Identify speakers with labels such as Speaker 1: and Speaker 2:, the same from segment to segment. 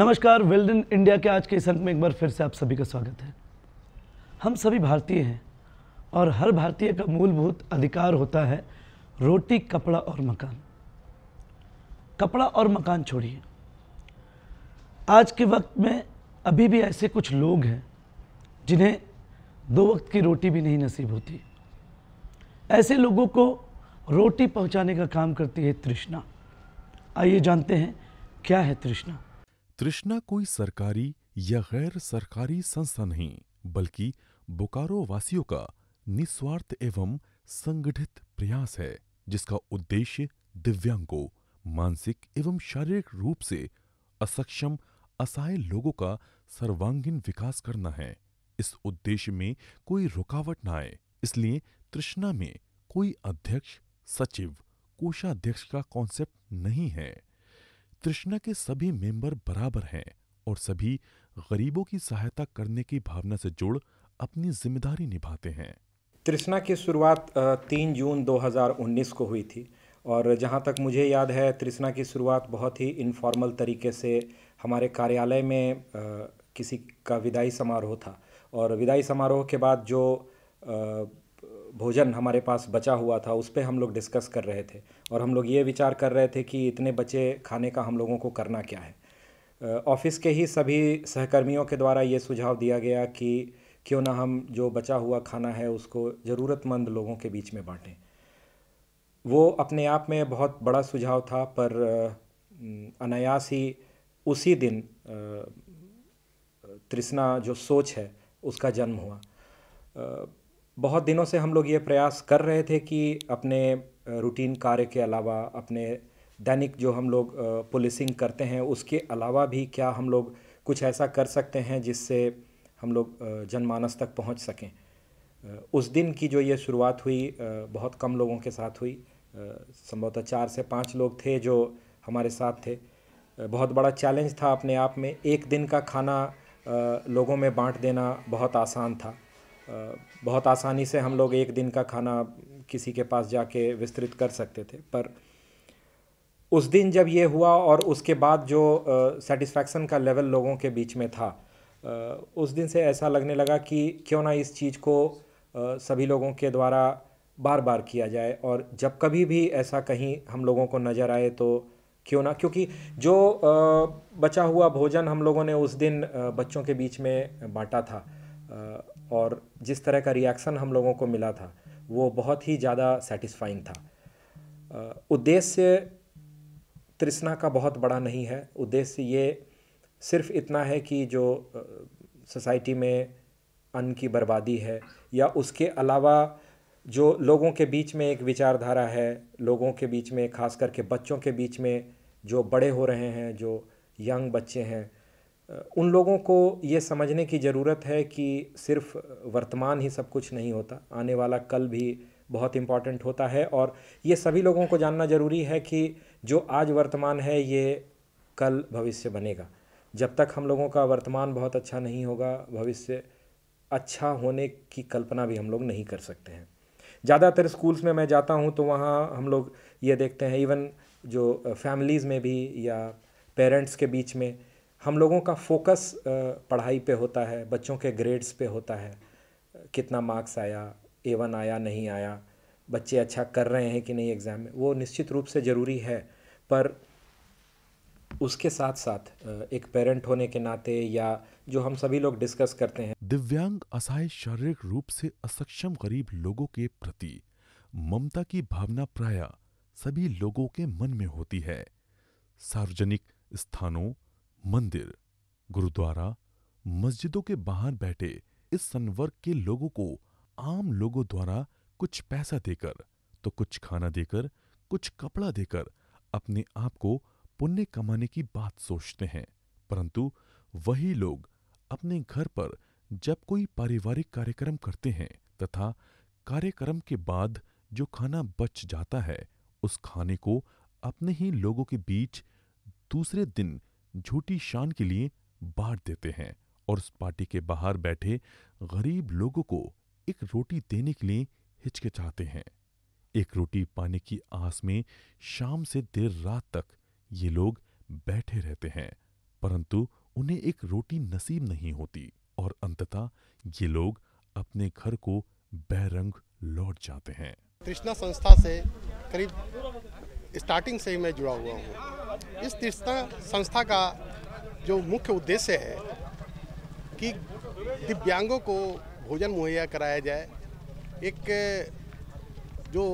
Speaker 1: नमस्कार, weld in India के आज के इस अंक में एक बार फिर से आप सभी का स्वागत है। हम सभी भारतीय हैं और हर भारतीय का मूलभूत अधिकार होता है रोटी, कपड़ा और मकान। कपड़ा और मकान छोड़िए, आज के वक्त में अभी भी ऐसे कुछ लोग हैं जिन्हें 2 वक्त की रोटी भी नहीं नसीब होती। ऐसे लोगों को रोटी पहुंचाने का काम करती है तृष्णा। आइए जानते हैं क्या है तृष्णा।
Speaker 2: तृष्णा कोई सरकारी या गैर सरकारी संस्था नहीं, बल्कि बोकारो वासियों का निस्वार्थ एवं संगठित प्रयास है, जिसका उद्देश्य दिव्यांगों, मानसिक एवं शारीरिक रूप से असक्षम असहाय लोगों का सर्वांगीण विकास करना है। इस उद्देश्य में कोई रुकावट न आए, इसलिए तृष्णा में कोई अध्यक्ष, सचिव, कोषाध्यक्ष का कॉन्सेप्ट नहीं है। तृष्णा के सभी मेंबर बराबर हैं और सभी गरीबों की सहायता करने की भावना से जुड़ अपनी जिम्मेदारी निभाते हैं।
Speaker 3: तृष्णा की शुरुआत 3 जून 2019 को हुई थी और जहाँ तक मुझे याद है तृष्णा की शुरुआत बहुत ही इनफॉर्मल तरीके से हमारे कार्यालय में किसी का विदाई समारोह था और विदाई समारोह के बाद जो भोजन हमारे पास बचा हुआ था उस पे हम लोग डिस्कस कर रहे थे और हम लोग ये विचार कर रहे थे कि इतने बचे खाने का हम लोगों को करना क्या है। ऑफिस के ही सभी सहकर्मियों के द्वारा ये सुझाव दिया गया कि क्यों ना हम जो बचा हुआ खाना है उसको ज़रूरतमंद लोगों के बीच में बांटें। वो अपने आप में बहुत बड़ा सुझाव था, पर अनायास ही उसी दिन तृष्णा जो सोच है उसका जन्म हुआ। बहुत दिनों से हम लोग ये प्रयास कर रहे थे कि अपने रूटीन कार्य के अलावा, अपने दैनिक जो हम लोग पुलिसिंग करते हैं उसके अलावा भी क्या हम लोग कुछ ऐसा कर सकते हैं जिससे हम लोग जनमानस तक पहुंच सकें। उस दिन की जो ये शुरुआत हुई बहुत कम लोगों के साथ हुई। संभवतः 4 से 5 लोग थे जो हमारे साथ थे। बहुत बड़ा चैलेंज था अपने आप में। एक दिन का खाना लोगों में बांट देना बहुत आसान था। बहुत आसानी से हम लोग एक दिन का खाना किसी के पास जाके विस्तृत कर सकते थे, पर उस दिन जब ये हुआ और उसके बाद जो सेटिस्फैक्शन का लेवल लोगों के बीच में था, उस दिन से ऐसा लगने लगा कि क्यों ना इस चीज़ को सभी लोगों के द्वारा बार बार किया जाए और जब कभी भी ऐसा कहीं हम लोगों को नज़र आए तो क्यों ना, क्योंकि जो बचा हुआ भोजन हम लोगों ने उस दिन बच्चों के बीच में बांटा था और जिस तरह का रिएक्शन हम लोगों को मिला था वो बहुत ही ज़्यादा सेटिस्फाइंग था। उद्देश्य तृष्णा का बहुत बड़ा नहीं है। उद्देश्य ये सिर्फ इतना है कि जो सोसाइटी में अन्न की बर्बादी है या उसके अलावा जो लोगों के बीच में एक विचारधारा है, लोगों के बीच में, खास करके बच्चों के बीच में जो बड़े हो रहे हैं, जो यंग बच्चे हैं, उन लोगों को ये समझने की ज़रूरत है कि सिर्फ वर्तमान ही सब कुछ नहीं होता, आने वाला कल भी बहुत इम्पॉर्टेंट होता है। और ये सभी लोगों को जानना ज़रूरी है कि जो आज वर्तमान है ये कल भविष्य बनेगा। जब तक हम लोगों का वर्तमान बहुत अच्छा नहीं होगा, भविष्य अच्छा होने की कल्पना भी हम लोग नहीं कर सकते हैं। ज़्यादातर स्कूल्स में मैं जाता हूँ तो वहाँ हम लोग ये देखते हैं, इवन जो फैमिलीज़ में भी या पेरेंट्स के बीच में, हम लोगों का फोकस पढ़ाई पे होता है, बच्चों के ग्रेड्स पे होता है, कितना मार्क्स आया, A1 आया नहीं आया, बच्चे अच्छा कर रहे हैं कि नहीं एग्ज़ाम में। वो निश्चित रूप से ज़रूरी है, पर उसके साथ साथ एक पेरेंट होने के नाते या जो हम सभी लोग डिस्कस करते हैं,
Speaker 2: दिव्यांग, असहाय, शारीरिक रूप से असक्षम गरीब लोगों के प्रति ममता की भावना प्राय सभी लोगों के मन में होती है। सार्वजनिक स्थानों, मंदिर, गुरुद्वारा, मस्जिदों के बाहर बैठे इस संवर्ग के लोगों को आम लोगों द्वारा कुछ पैसा देकर, तो कुछ खाना देकर, कुछ कपड़ा देकर अपने आप को पुण्य कमाने की बात सोचते हैं। परंतु वही लोग अपने घर पर जब कोई पारिवारिक कार्यक्रम करते हैं तथा कार्यक्रम के बाद जो खाना बच जाता है, उस खाने को अपने ही लोगों के बीच दूसरे दिन झूठी शान के लिए बांट देते हैं और उस पार्टी के बाहर बैठे गरीब लोगों को एक रोटी देने के लिए हिचकिचाते हैं। एक रोटी पाने की आस में शाम से देर रात तक ये लोग बैठे रहते हैं परंतु उन्हें एक रोटी नसीब नहीं होती और अंततः ये लोग अपने घर को बैरंग लौट जाते हैं।
Speaker 4: तृष्णा संस्था से करीब स्टार्टिंग से ही मैं जुड़ा हुआ हूँ। इस तृष्णा संस्था का जो मुख्य उद्देश्य है कि दिव्यांगों को भोजन मुहैया कराया जाए। एक जो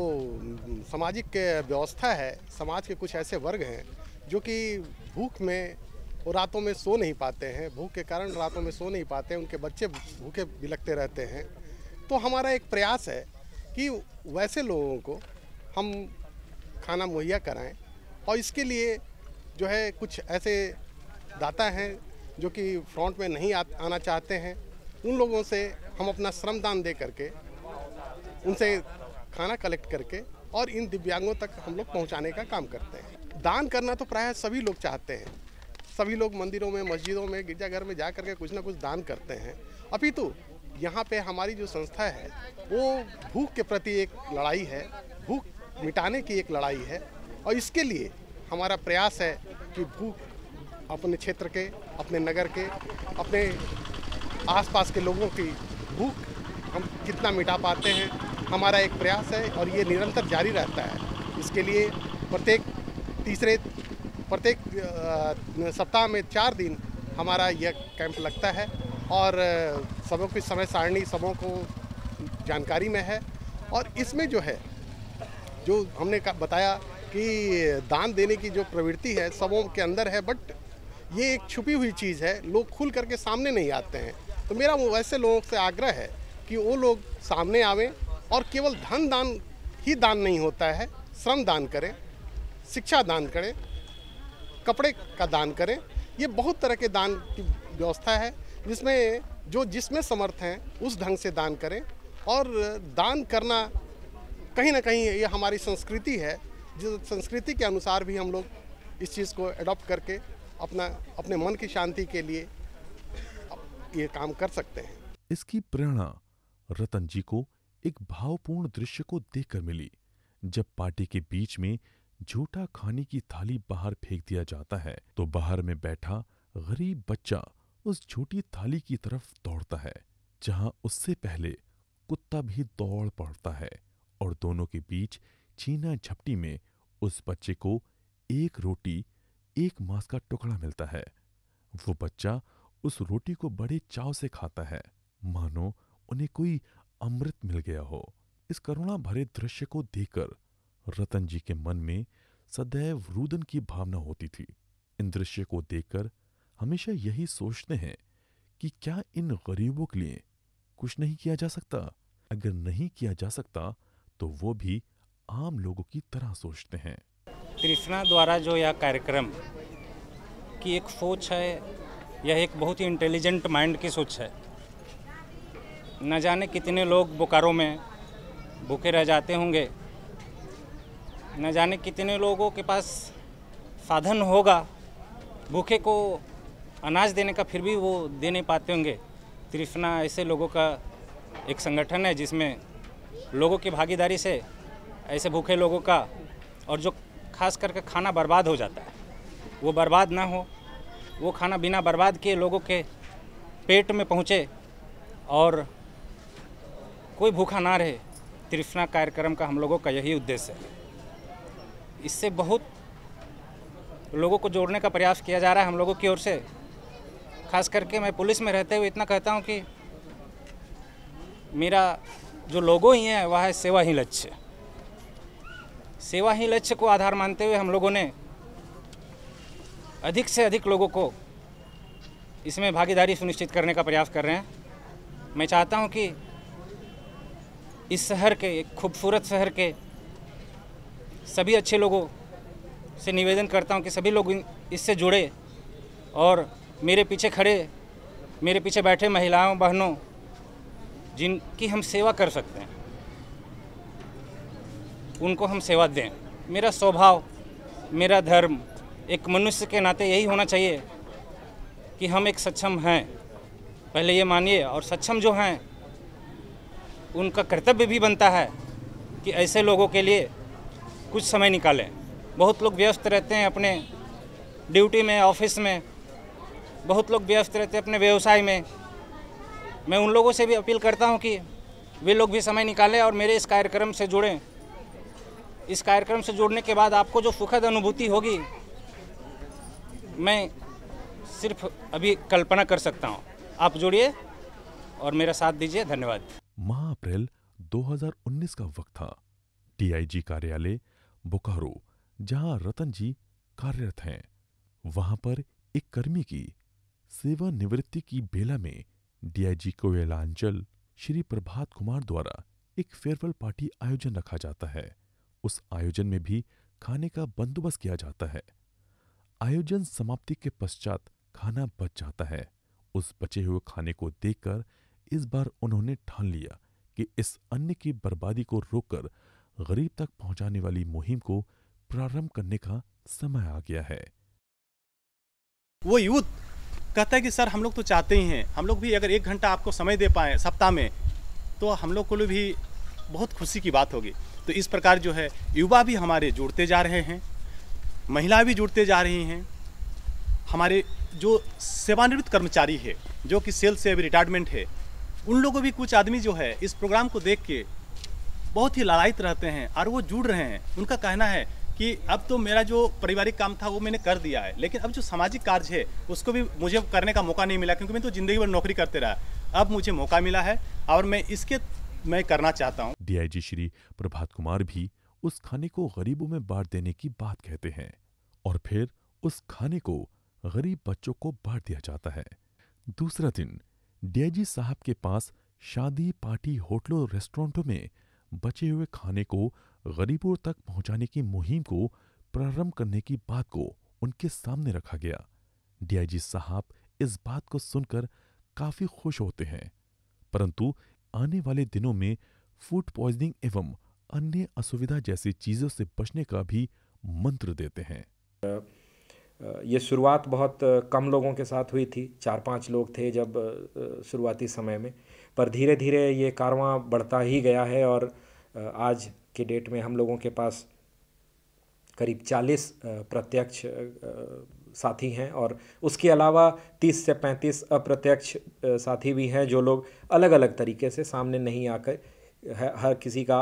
Speaker 4: सामाजिक व्यवस्था है, समाज के कुछ ऐसे वर्ग हैं जो कि भूख में और रातों में सो नहीं पाते हैं, भूख के कारण रातों में सो नहीं पाते हैं, उनके बच्चे भूखे बिलखते रहते हैं। तो हमारा एक प्रयास है कि वैसे लोगों को हम खाना मुहैया कराएं और इसके लिए जो है कुछ ऐसे दाता हैं जो कि फ्रंट में नहीं आना चाहते हैं, उन लोगों से हम अपना श्रमदान दे करके उनसे खाना कलेक्ट करके और इन दिव्यांगों तक हम लोग पहुंचाने का काम करते हैं। दान करना तो प्रायः सभी लोग चाहते हैं, सभी लोग मंदिरों में, मस्जिदों में, गिरजाघर में जा करके कुछ ना कुछ दान करते हैं। अपितु यहाँ पे हमारी जो संस्था है वो भूख के प्रति एक लड़ाई है, भूख मिटाने की एक लड़ाई है और इसके लिए हमारा प्रयास है कि भूख अपने क्षेत्र के, अपने नगर के, अपने आसपास के लोगों की भूख हम कितना मिटा पाते हैं, हमारा एक प्रयास है और ये निरंतर जारी रहता है। इसके लिए प्रत्येक सप्ताह में 4 दिन हमारा यह कैंप लगता है और सबों की समय सारणी सबों को जानकारी में है। और इसमें जो है, जो हमने बताया कि दान देने की जो प्रवृत्ति है सबों के अंदर है, बट ये एक छुपी हुई चीज़ है, लोग खुल करके सामने नहीं आते हैं। तो मेरा वैसे लोगों से आग्रह है कि वो लोग सामने आवें और केवल धन दान ही दान नहीं होता है, श्रम दान करें, शिक्षा दान करें, कपड़े का दान करें। ये बहुत तरह के दान की व्यवस्था है जिसमें समर्थ हैं उस ढंग से दान करें। और दान करना कहीं ना कहीं ये हमारी संस्कृति है, जिस संस्कृति के अनुसार भी हम लोग इस चीज़ को अडॉप्ट करके अपने मन की शांति के लिए ये काम कर सकते हैं।
Speaker 2: इसकी प्रेरणा रतन जी को एक भावपूर्ण दृश्य को देखकर मिली, जब पार्टी के बीच में झूठा खाने की थाली बाहर फेंक दिया जाता है तो बाहर में बैठा गरीब बच्चा उस झूठी थाली की तरफ दौड़ता है, जहां उससे पहले कुत्ता भी दौड़ पड़ता है और दोनों के बीच छीना झपटी में उस बच्चे को एक रोटी, एक मांस का टुकड़ा मिलता है। वो बच्चा उस रोटी को बड़े चाव से खाता है, मानो उन्हें कोई अमृत मिल गया हो। इस करुणा भरे दृश्य को देखकर रतन जी के मन में सदैव रुदन की भावना होती थी। इन दृश्य को देखकर हमेशा यही सोचते हैं कि क्या इन गरीबों के लिए कुछ नहीं किया जा सकता। अगर नहीं किया जा सकता तो वो भी आम लोगों की तरह सोचते हैं।
Speaker 5: तृष्णा द्वारा जो यह कार्यक्रम की एक सोच है, यह एक बहुत ही इंटेलिजेंट माइंड की सोच है। न जाने कितने लोग बोकारो में भूखे रह जाते होंगे, न जाने कितने लोगों के पास साधन होगा भूखे को अनाज देने का, फिर भी वो दे नहीं पाते होंगे। तृष्णा ऐसे लोगों का एक संगठन है जिसमें लोगों की भागीदारी से ऐसे भूखे लोगों का, और जो खास करके खाना बर्बाद हो जाता है वो बर्बाद ना हो, वो खाना बिना बर्बाद किए लोगों के पेट में पहुँचे और कोई भूखा ना रहे। तृष्णा कार्यक्रम का हम लोगों का यही उद्देश्य है। इससे बहुत लोगों को जोड़ने का प्रयास किया जा रहा है हम लोगों की ओर से। खास करके मैं पुलिस में रहते हुए इतना कहता हूं कि मेरा जो लोगो ही है वह है सेवा ही लक्ष्य। सेवा ही लक्ष्य को आधार मानते हुए हम लोगों ने अधिक से अधिक लोगों को इसमें भागीदारी सुनिश्चित करने का प्रयास कर रहे हैं। मैं चाहता हूं कि इस शहर के, एक खूबसूरत शहर के सभी अच्छे लोगों से निवेदन करता हूं कि सभी लोग इससे जुड़े और मेरे पीछे खड़े, मेरे पीछे बैठे महिलाओं बहनों जिनकी हम सेवा कर सकते हैं उनको हम सेवा दें। मेरा स्वभाव, मेरा धर्म एक मनुष्य के नाते यही होना चाहिए कि हम एक सक्षम हैं, पहले ये मानिए। और सक्षम जो हैं उनका कर्तव्य भी बनता है कि ऐसे लोगों के लिए कुछ समय निकालें। बहुत लोग व्यस्त रहते हैं अपने ड्यूटी में, ऑफिस में, बहुत लोग व्यस्त रहते हैं अपने व्यवसाय में। मैं उन लोगों से भी अपील करता हूं कि वे लोग भी समय निकालें और मेरे इस कार्यक्रम से जुड़ें। इस कार्यक्रम से जुड़ने के बाद आपको जो सुखद अनुभूति होगी, मैं सिर्फ अभी कल्पना कर सकता हूं। आप जुड़िए और मेरा साथ दीजिए। धन्यवाद।
Speaker 2: माह अप्रैल 2019 का वक्त था। डीआईजी कार्यालय बोकारो, जहां रतन जी कार्यरत हैं, वहां पर एक कर्मी की सेवानिवृत्ति की बेला में डीआईजी कोयलांचल श्री प्रभात कुमार द्वारा एक फेयरवेल पार्टी आयोजन रखा जाता है। उस आयोजन में भी खाने का बंदोबस्त किया जाता है। आयोजन समाप्ति के पश्चात खाना बच जाता है। उस बचे हुए खाने को देखकर इस बार उन्होंने ठान लिया कि इस अन्न की बर्बादी को रोककर गरीब तक पहुंचाने वाली मुहिम को प्रारंभ करने का समय आ गया है।
Speaker 6: वो यूथ कहता है कि सर हम लोग तो चाहते ही हैं, हम लोग भी अगर 1 घंटा आपको समय दे पाएँ सप्ताह में तो हम लोग को भी बहुत खुशी की बात होगी। तो इस प्रकार जो है युवा भी हमारे जुड़ते जा रहे हैं, महिलाएं भी जुड़ते जा रही हैं। हमारे जो सेवानिवृत्त कर्मचारी है, जो कि सेल से अभी रिटायरमेंट है, उन लोगों भी कुछ आदमी जो है इस प्रोग्राम को देख के बहुत ही लालायित रहते हैं और वो जुड़ रहे हैं। उनका कहना है कि अब तो मेरा जो पारिवारिक काम था वो मैंने कर दिया है, लेकिन अब जो सामाजिक कार्य है उसको भी मुझे करने का मौका नहीं मिला, क्योंकि मैं तो जिंदगी भर नौकरी करते रहा। अब मुझे मौका मिला है और मैं करना चाहता हूँ।
Speaker 2: डीआईजी श्री प्रभात कुमार भी उस खाने को गरीबों में बांट देने की बात कहते हैं और फिर उस खाने को गरीब बच्चों को बांट दिया जाता है। दूसरा दिन डीआईजी साहब के पास शादी, पार्टी, होटलों, रेस्टोरेंटों में बचे हुए खाने को गरीबों तक पहुंचाने की मुहिम को प्रारंभ करने की बात को उनके सामने रखा गया। डीआईजी साहब इस बात को सुनकर काफी खुश होते हैं, परंतु आने वाले दिनों में फूड पॉइजनिंग एवं अन्य असुविधा जैसी चीजों से बचने का भी मंत्र देते हैं।
Speaker 3: ये शुरुआत बहुत कम लोगों के साथ हुई थी, 4-5 लोग थे जब शुरुआती समय में, पर धीरे धीरे ये कारवां बढ़ता ही गया है और आज के डेट में हम लोगों के पास करीब 40 प्रत्यक्ष साथी हैं और उसके अलावा 30 से 35 अप्रत्यक्ष साथी भी हैं, जो लोग अलग अलग तरीके से सामने नहीं आकर, हर किसी का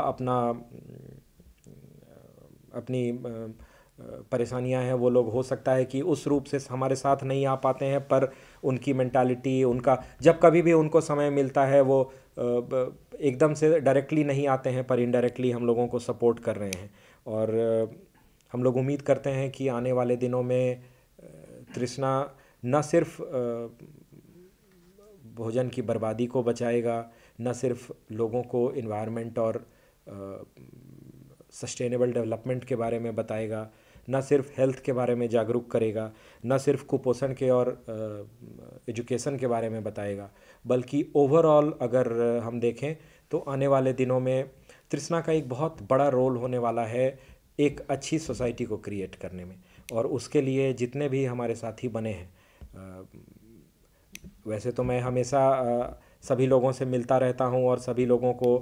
Speaker 3: अपनी परेशानियां हैं। वो लोग हो सकता है कि उस रूप से हमारे साथ नहीं आ पाते हैं, पर उनकी मेंटालिटी, उनका जब कभी भी उनको समय मिलता है वो एकदम से डायरेक्टली नहीं आते हैं, पर इनडायरेक्टली हम लोगों को सपोर्ट कर रहे हैं। और हम लोग उम्मीद करते हैं कि आने वाले दिनों में तृष्णा न सिर्फ भोजन की बर्बादी को बचाएगा, न सिर्फ लोगों को इन्वायरमेंट और सस्टेनेबल डेवलपमेंट के बारे में बताएगा, न सिर्फ हेल्थ के बारे में जागरूक करेगा, न सिर्फ कुपोषण के और एजुकेशन के बारे में बताएगा, बल्कि ओवरऑल अगर हम देखें तो आने वाले दिनों में तृष्णा का एक बहुत बड़ा रोल होने वाला है एक अच्छी सोसाइटी को क्रिएट करने में। और उसके लिए जितने भी हमारे साथी बने हैं, वैसे तो मैं हमेशा सभी लोगों से मिलता रहता हूं और सभी लोगों को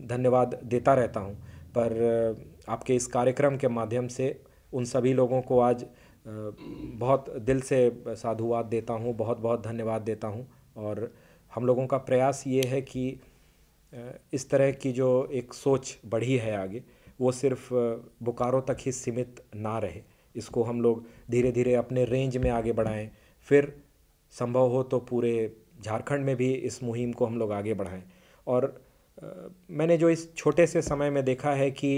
Speaker 3: धन्यवाद देता रहता हूं, पर आपके इस कार्यक्रम के माध्यम से उन सभी लोगों को आज बहुत दिल से साधुवाद देता हूं, बहुत बहुत धन्यवाद देता हूं। और हम लोगों का प्रयास ये है कि इस तरह की जो एक सोच बढ़ी है आगे, वो सिर्फ बोकारो तक ही सीमित ना रहे, इसको हम लोग धीरे धीरे अपने रेंज में आगे बढ़ाएं, फिर संभव हो तो पूरे झारखंड में भी इस मुहिम को हम लोग आगे बढ़ाएं। और मैंने जो इस छोटे से समय में देखा है कि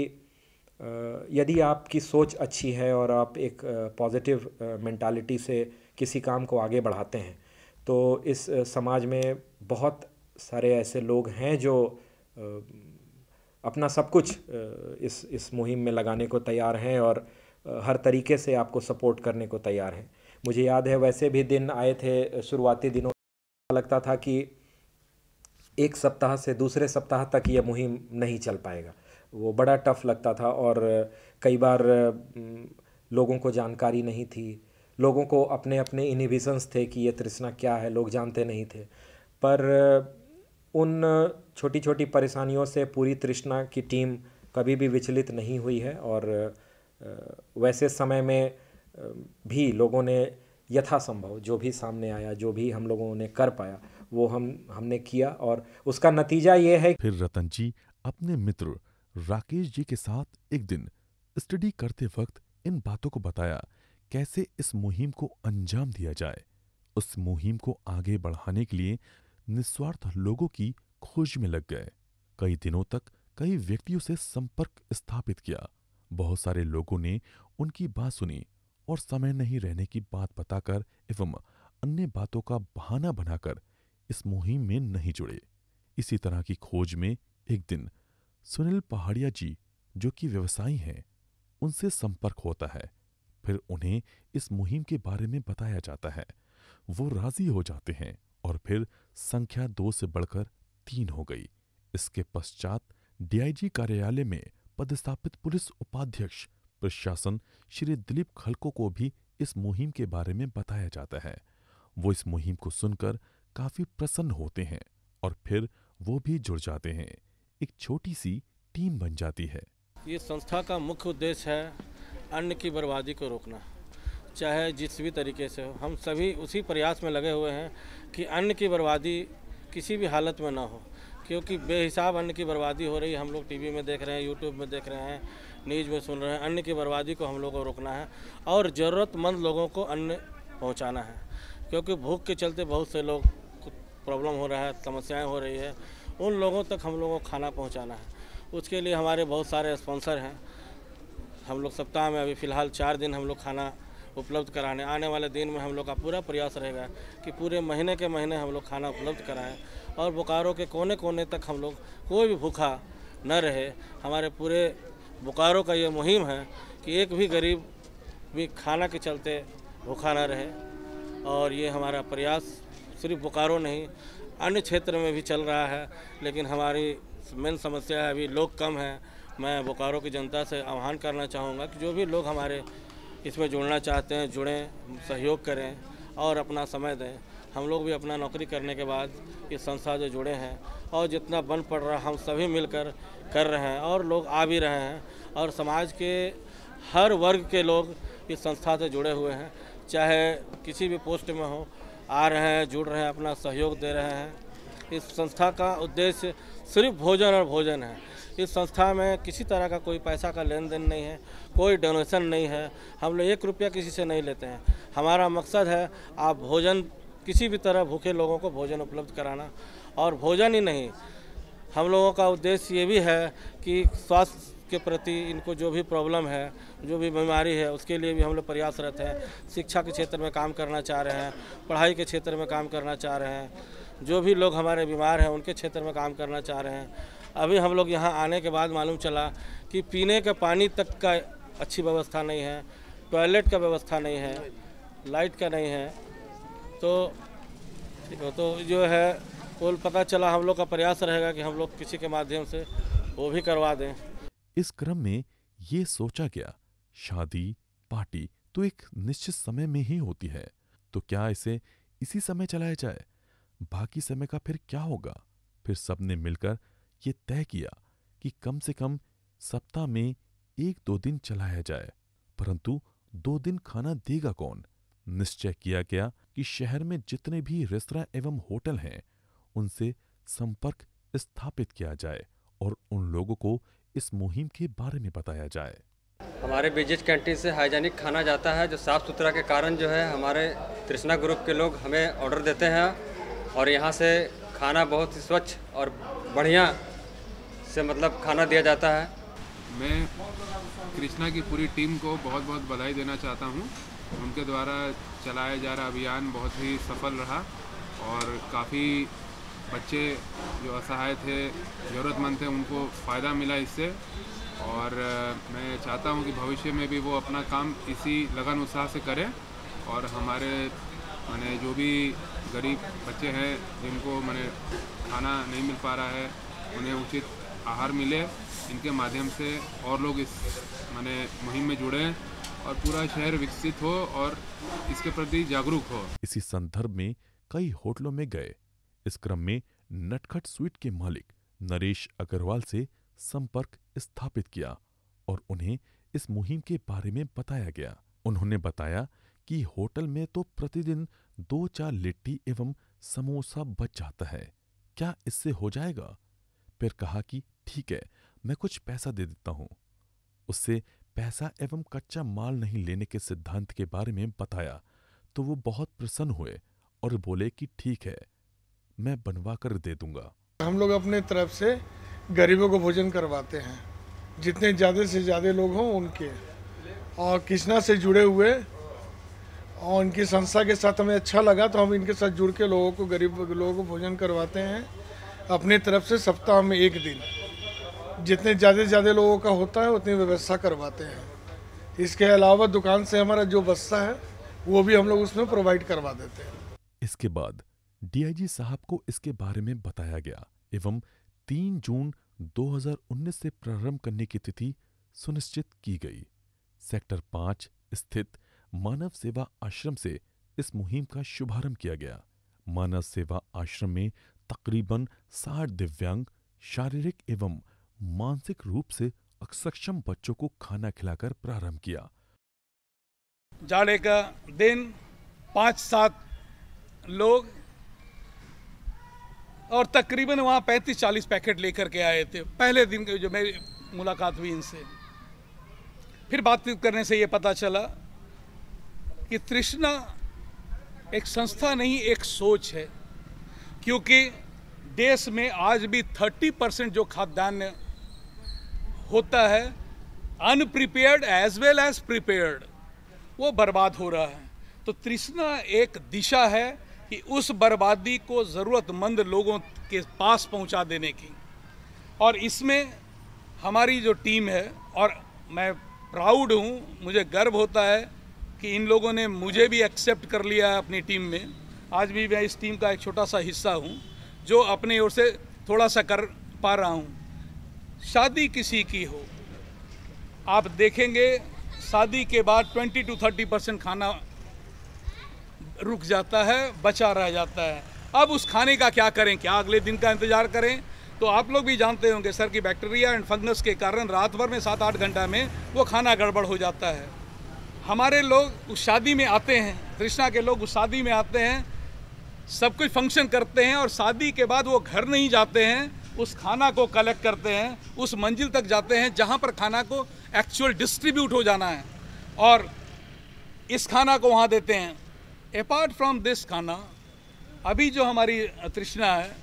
Speaker 3: यदि आपकी सोच अच्छी है और आप एक पॉजिटिव मेंटालिटी से किसी काम को आगे बढ़ाते हैं, तो इस समाज में बहुत सारे ऐसे लोग हैं जो अपना सब कुछ इस मुहिम में लगाने को तैयार हैं और हर तरीके से आपको सपोर्ट करने को तैयार हैं। मुझे याद है वैसे भी दिन आए थे शुरुआती दिनों, लगता था कि एक सप्ताह से दूसरे सप्ताह तक ये मुहिम नहीं चल पाएगा, वो बड़ा टफ लगता था और कई बार लोगों को जानकारी नहीं थी, लोगों को अपने अपने इनहिबिशंस थे कि ये तृष्णा क्या है, लोग जानते नहीं थे। पर उन छोटी छोटी परेशानियों से पूरी तृष्णा की टीम कभी भी विचलित नहीं हुई है और वैसे समय में भी लोगों ने यथासंभव जो भी सामने आया, जो भी हम लोगों ने कर पाया, वो हमने किया और उसका नतीजा ये है।
Speaker 2: फिर रतन जी अपने मित्र राकेश जी के साथ एक दिन स्टडी करते वक्त इन बातों को बताया कैसे इस मुहिम को अंजाम दिया जाए। उस मुहिम को आगे बढ़ाने के लिए निस्वार्थ लोगों की खोज में लग गए। कई दिनों तक कई व्यक्तियों से संपर्क स्थापित किया। बहुत सारे लोगों ने उनकी बात सुनी और समय नहीं रहने की बात बताकर एवं अन्य बातों का बहाना बनाकर इस मुहिम में नहीं जुड़े। इसी तरह की खोज में एक दिन सुनील पहाड़िया जी, जो कि व्यवसायी हैं, उनसे संपर्क होता है। फिर उन्हें इस मुहिम के बारे में बताया जाता है। वो राजी हो जाते हैं और फिर संख्या 2 से बढ़कर 3 हो गई। इसके पश्चात डीआईजी कार्यालय में पदस्थापित पुलिस उपाध्यक्ष प्रशासन श्री दिलीप खलको को भी इस मुहिम के बारे में बताया जाता है। वो इस मुहिम को सुनकर काफी प्रसन्न होते हैं और फिर वो भी जुड़ जाते हैं। एक छोटी सी टीम बन जाती है।
Speaker 7: ये संस्था का मुख्य उद्देश्य है अन्न की बर्बादी को रोकना, चाहे जिस भी तरीके से हो। हम सभी उसी प्रयास में लगे हुए हैं कि अन्न की बर्बादी किसी भी हालत में ना हो, क्योंकि बेहिसाब अन्न की बर्बादी हो रही है। हम लोग टीवी में देख रहे हैं, यूट्यूब में देख रहे हैं, न्यूज़ में सुन रहे हैं। अन्न की बर्बादी को हम लोग को रोकना है और ज़रूरतमंद लोगों को अन्न पहुंचाना है, क्योंकि भूख के चलते बहुत से लोग को प्रॉब्लम हो रहा है, समस्याएं हो रही है। उन लोगों तक हम लोगों को खाना पहुंचाना है। उसके लिए हमारे बहुत सारे स्पॉन्सर हैं। हम लोग सप्ताह में अभी फ़िलहाल 4 दिन हम लोग खाना उपलब्ध कराने, आने वाले दिन में हम लोग का पूरा प्रयास रहेगा कि पूरे महीने के महीने हम लोग खाना उपलब्ध कराएं और बोकारो के कोने कोने तक हम लोग कोई भी भूखा न रहे। हमारे पूरे बोकारो का ये मुहिम है कि एक भी गरीब भी खाना के चलते भूखा न रहे। और ये हमारा प्रयास सिर्फ बोकारो नहीं, अन्य क्षेत्र में भी चल रहा है। लेकिन हमारी मेन समस्या है अभी लोग कम हैं। मैं बोकारो की जनता से आह्वान करना चाहूँगा कि जो भी लोग हमारे इसमें जुड़ना चाहते हैं जुड़ें, सहयोग करें और अपना समय दें। हम लोग भी अपना नौकरी करने के बाद इस संस्था से जुड़े हैं और जितना बन पड़ रहा हम सभी मिलकर कर रहे हैं और लोग आ भी रहे हैं। और समाज के हर वर्ग के लोग इस संस्था से जुड़े हुए हैं, चाहे किसी भी पोस्ट में हो, आ रहे हैं, जुड़ रहे हैं, अपना सहयोग दे रहे हैं। इस संस्था का उद्देश्य सिर्फ भोजन और भोजन है। इस संस्था में किसी तरह का कोई पैसा का लेन देन नहीं है, कोई डोनेशन नहीं है। हम लोग 1 रुपया किसी से नहीं लेते हैं। हमारा मकसद है आप भोजन, किसी भी तरह भूखे लोगों को भोजन उपलब्ध कराना। और भोजन ही नहीं, हम लोगों का उद्देश्य ये भी है कि स्वास्थ्य के प्रति इनको जो भी प्रॉब्लम है, जो भी बीमारी है, उसके लिए भी हम लोग प्रयासरत हैं। शिक्षा के क्षेत्र में काम करना चाह रहे हैं, पढ़ाई के क्षेत्र में काम करना चाह रहे हैं। जो भी लोग हमारे बीमार हैं उनके क्षेत्र में काम करना चाह रहे हैं। अभी हम लोग यहाँ आने के बाद मालूम चला कि पीने के पानी तक का अच्छी व्यवस्था नहीं है, टॉयलेट का व्यवस्था नहीं है, लाइट का नहीं है। तो जो है वो पता चला, हम लोग का प्रयास रहेगा कि हम लोग किसी के माध्यम से वो भी करवा दें।
Speaker 2: इस क्रम में ये सोचा गया, शादी पार्टी तो एक निश्चित समय में ही होती है, तो क्या इसे इसी समय चलाया जाए? बाकी समय का फिर क्या होगा? फिर सबने मिलकर ये तय किया कि कम से कम सप्ताह में 1-2 दिन चलाया जाए। परंतु 2 दिन खाना देगा कौन? निश्चय किया गया कि शहर में जितने भी रेस्तरां एवं होटल हैं उनसे संपर्क स्थापित किया जाए और उन लोगों को इस मुहिम के बारे में बताया जाए।
Speaker 8: हमारे बीजेज कैंटीन से हाइजेनिक खाना जाता है, जो साफ़ सुथरा के कारण जो है हमारे तृष्णा ग्रुप के लोग हमें ऑर्डर देते हैं और यहाँ से खाना बहुत ही स्वच्छ और बढ़िया से मतलब खाना दिया जाता है।
Speaker 9: मैं कृष्णा की पूरी टीम को बहुत बहुत बधाई देना चाहता हूँ। उनके द्वारा चलाया जा रहा अभियान बहुत ही सफल रहा और काफ़ी बच्चे जो असहाय थे, ज़रूरतमंद थे, उनको फ़ायदा मिला इससे। और मैं चाहता हूँ कि भविष्य में भी वो अपना काम इसी लगन उत्साह से करें और हमारे माने जो भी गरीब बच्चे हैं जिनको माने खाना नहीं मिल पा रहा है उन्हें उचित आहार मिले। इनके माध्यम से और लोग इस माने मुहिम में जुड़ें और पूरा शहर विकसित हो और इसके प्रति जागरूक हो।
Speaker 2: इसी संदर्भ में कई होटलों में गए। इस क्रम में नटखट स्वीट के मालिक नरेश अग्रवाल से संपर्क स्थापित किया और उन्हें इस मुहिम के बारे में बताया गया। उन्होंने बताया कि होटल में तो प्रतिदिन 2-4 लिट्टी एवं समोसा बच जाता है, क्या इससे हो जाएगा? फिर कहा कि ठीक है, मैं कुछ पैसा दे देता हूँ। उससे पैसा एवं कच्चा माल नहीं लेने के सिद्धांत के बारे में बताया तो वो बहुत प्रसन्न हुए और बोले कि ठीक है, मैं बनवा कर दे दूंगा।
Speaker 10: हम लोग अपने तरफ से गरीबों को भोजन करवाते हैं, जितने ज़्यादा से ज़्यादा लोग हों उनके, और कृष्णा से जुड़े हुए और उनकी संस्था के साथ हमें अच्छा लगा तो हम इनके साथ जुड़ के लोगों को, गरीब लोगों को भोजन करवाते हैं अपनी तरफ से। सप्ताह में एक दिन जितने ज़्यादा लोगों का होता है उतनी व्यवस्था करवाते हैं। इसके अलावा दुकान से हमारा जो बस्ता है वो भी हम लोग उसमें प्रोवाइड करवा देते हैं।
Speaker 2: इसके बाद डीआईजी साहब को इसके बारे में बताया गया एवं 3 जून 2019 से प्रारंभ करने की तिथि सुनिश्चित की गई। सेक्टर 5 स्थित मानव सेवा आश्रम से इस मुहिम का शुभारंभ किया गया। मानव सेवा आश्रम में तकरीबन 60 दिव्यांग, शारीरिक एवं मानसिक रूप से अक्षम बच्चों को खाना खिलाकर प्रारंभ किया।
Speaker 11: जाड़े का दिन 5-7 लोग और तकरीबन वहाँ 35-40 पैकेट लेकर के आए थे। पहले दिन की जो मेरी मुलाकात हुई इनसे, फिर बातचीत करने से ये पता चला कि तृष्णा एक संस्था नहीं, एक सोच है। क्योंकि देश में आज भी 30% जो खाद्यान्न होता है unprepared as well as prepared, वो बर्बाद हो रहा है। तो तृष्णा एक दिशा है कि उस बर्बादी को ज़रूरतमंद लोगों के पास पहुंचा देने की। और इसमें हमारी जो टीम है, और मैं प्राउड हूँ, मुझे गर्व होता है कि इन लोगों ने मुझे भी एक्सेप्ट कर लिया है अपनी टीम में। आज भी मैं इस टीम का एक छोटा सा हिस्सा हूँ जो अपनी ओर से थोड़ा सा कर पा रहा हूँ। शादी किसी की हो, आप देखेंगे शादी के बाद 20-30% खाना रुक जाता है, बचा रह जाता है। अब उस खाने का क्या करें? क्या अगले दिन का इंतज़ार करें? तो आप लोग भी जानते होंगे सर कि बैक्टीरिया एंड फंगस के कारण रात भर में 7-8 घंटा में वो खाना गड़बड़ हो जाता है। हमारे लोग उस शादी में आते हैं, तृष्णा के लोग उस शादी में आते हैं, सब कुछ फंक्शन करते हैं और शादी के बाद वो घर नहीं जाते हैं, उस खाना को कलेक्ट करते हैं, उस मंजिल तक जाते हैं जहाँ पर खाना को एक्चुअल डिस्ट्रीब्यूट हो जाना है और इस खाना को वहाँ देते हैं। अपार्ट फ्रॉम दिस खाना, अभी जो हमारी तृष्णा है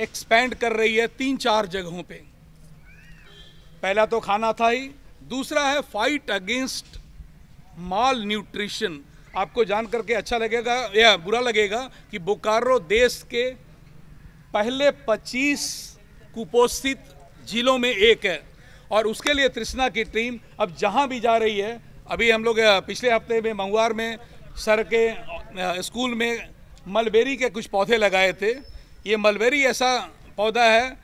Speaker 11: एक्सपेंड कर रही है 3-4 जगहों पे। पहला तो खाना था ही, दूसरा है फाइट अगेंस्ट माल न्यूट्रिशन। आपको जान करके अच्छा लगेगा या बुरा लगेगा कि बोकारो देश के पहले 25 कुपोषित जिलों में एक है और उसके लिए तृष्णा की टीम अब जहां भी जा रही है। अभी हम लोग पिछले हफ्ते में महुआर में सर के स्कूल में मलबेरी के कुछ पौधे लगाए थे। ये मलबेरी ऐसा पौधा है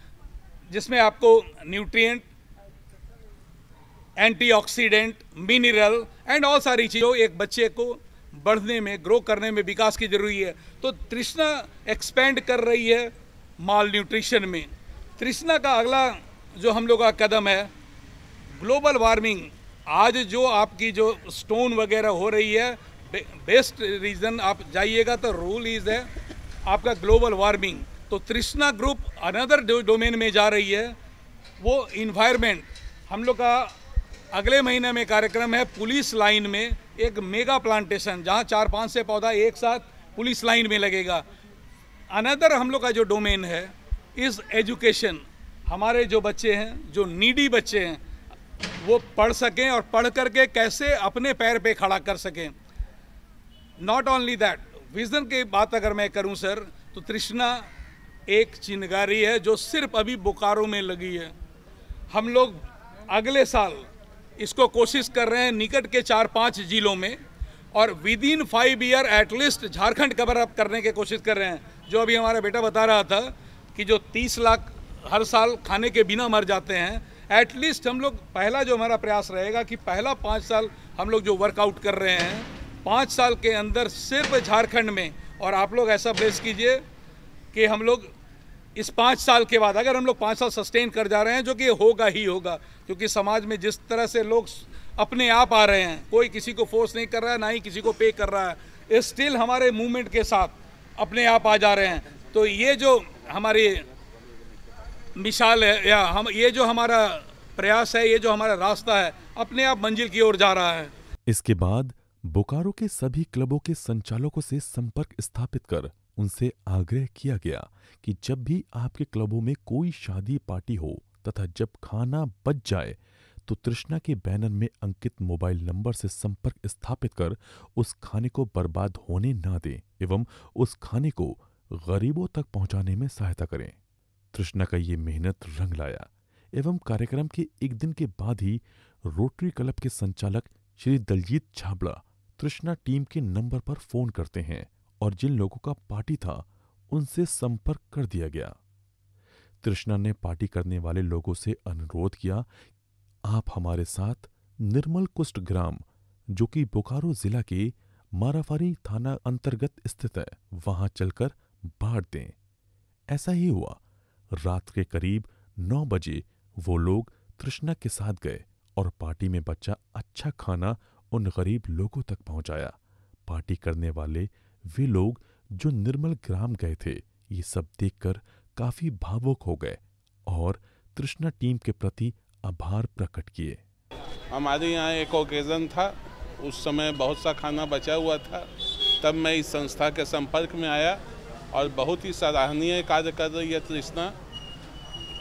Speaker 11: जिसमें आपको न्यूट्रिएंट, एंटीऑक्सीडेंट, मिनरल एंड और सारी चीज़ों एक बच्चे को बढ़ने में, ग्रो करने में, विकास की जरूरी है। तो तृष्णा एक्सपेंड कर रही है माल न्यूट्रिशन में। तृष्णा का अगला जो हम लोग का कदम है ग्लोबल वार्मिंग। आज जो आपकी जो स्टोन वगैरह हो रही है, बेस्ट रीज़न आप जाइएगा तो रूल इज़ है आपका ग्लोबल वार्मिंग। तो तृष्णा ग्रुप अनदर डोमेन में जा रही है, वो इन्वायरमेंट। हम लोग का अगले महीने में कार्यक्रम है पुलिस लाइन में एक मेगा प्लांटेशन, जहाँ 4-5 पौधा एक साथ पुलिस लाइन में लगेगा। अनदर हम लोग का जो डोमेन है इज़ एजुकेशन। हमारे जो बच्चे हैं, जो नीडी बच्चे हैं, वो पढ़ सकें और पढ़ करके कैसे अपने पैर पे खड़ा कर सकें। नॉट ओनली दैट, विजन की बात अगर मैं करूं सर, तो तृष्णा एक चिनगारी है जो सिर्फ अभी बोकारो में लगी है। हम लोग अगले साल इसको कोशिश कर रहे हैं निकट के 4-5 जिलों में और with in 5 year at least Jharkhand cover up करने की कोशिश कर रहे हैं। जो अभी हमारा बेटा बता रहा था कि जो 30 लाख हर साल खाने के बिना मर जाते हैं, एटलीस्ट हम लोग पहला जो हमारा प्रयास रहेगा कि पहला 5 साल हम लोग जो वर्कआउट कर रहे हैं 5 साल के अंदर सिर्फ झारखंड में, और आप लोग ऐसा बेस कीजिए कि हम लोग इस 5 साल के बाद अगर हम लोग 5 साल सस्टेन कर जा रहे हैं, जो कि होगा ही होगा, क्योंकि समाज में जिस तरह से लोग अपने आप आ रहे हैं, कोई किसी को फोर्स नहीं कर रहा है, ना ही किसी को पे कर रहा है, स्टिल हमारे मूवमेंट के साथ अपने आप आ जा रहे हैं। तो ये जो हमारी मिसाल है या हम ये जो हमारा प्रयास है, ये जो हमारा रास्ता है, अपने आप मंजिल की ओर जा रहा है।
Speaker 2: इसके बाद बोकारो के सभी क्लबों के संचालकों से संपर्क स्थापित कर उनसे आग्रह किया गया कि जब भी आपके क्लबों में कोई शादी पार्टी हो तथा जब खाना बच जाए तो तृष्णा के बैनर में अंकित मोबाइल नंबर से संपर्क स्थापित कर उस खाने को बर्बाद होने ना दें एवं उस खाने को गरीबों तक पहुंचाने में सहायता करें। तृष्णा का ये मेहनत रंग लाया एवं कार्यक्रम के एक दिन के बाद ही रोटरी क्लब के संचालक श्री दलजीत छाबड़ा तृष्णा टीम के नंबर पर फोन करते हैं और जिन लोगों का पार्टी था उनसे संपर्क कर दिया गया। तृष्णा ने पार्टी करने वाले लोगों से अनुरोध किया, आप हमारे साथ निर्मल कुष्ठ ग्राम जो कि बोकारो जिला के माराफारी थाना अंतर्गत स्थित है वहां चलकर बांट दें। ऐसा ही हुआ। रात के करीब 9 बजे वो लोग तृष्णा के साथ गए और पार्टी में बचा अच्छा खाना उन गरीब लोगों तक पहुंचाया। पार्टी करने वाले वे लोग जो निर्मल ग्राम गए थे ये सब देखकर काफी भावुक हो गए और तृष्णा टीम के प्रति आभार प्रकट किए।
Speaker 12: हमारे यहाँ एक ओकेजन था, उस समय बहुत सा खाना बचा हुआ था, तब मैं इस संस्था के संपर्क में आया और बहुत ही सराहनीय कार्य कर रही है तृष्णा।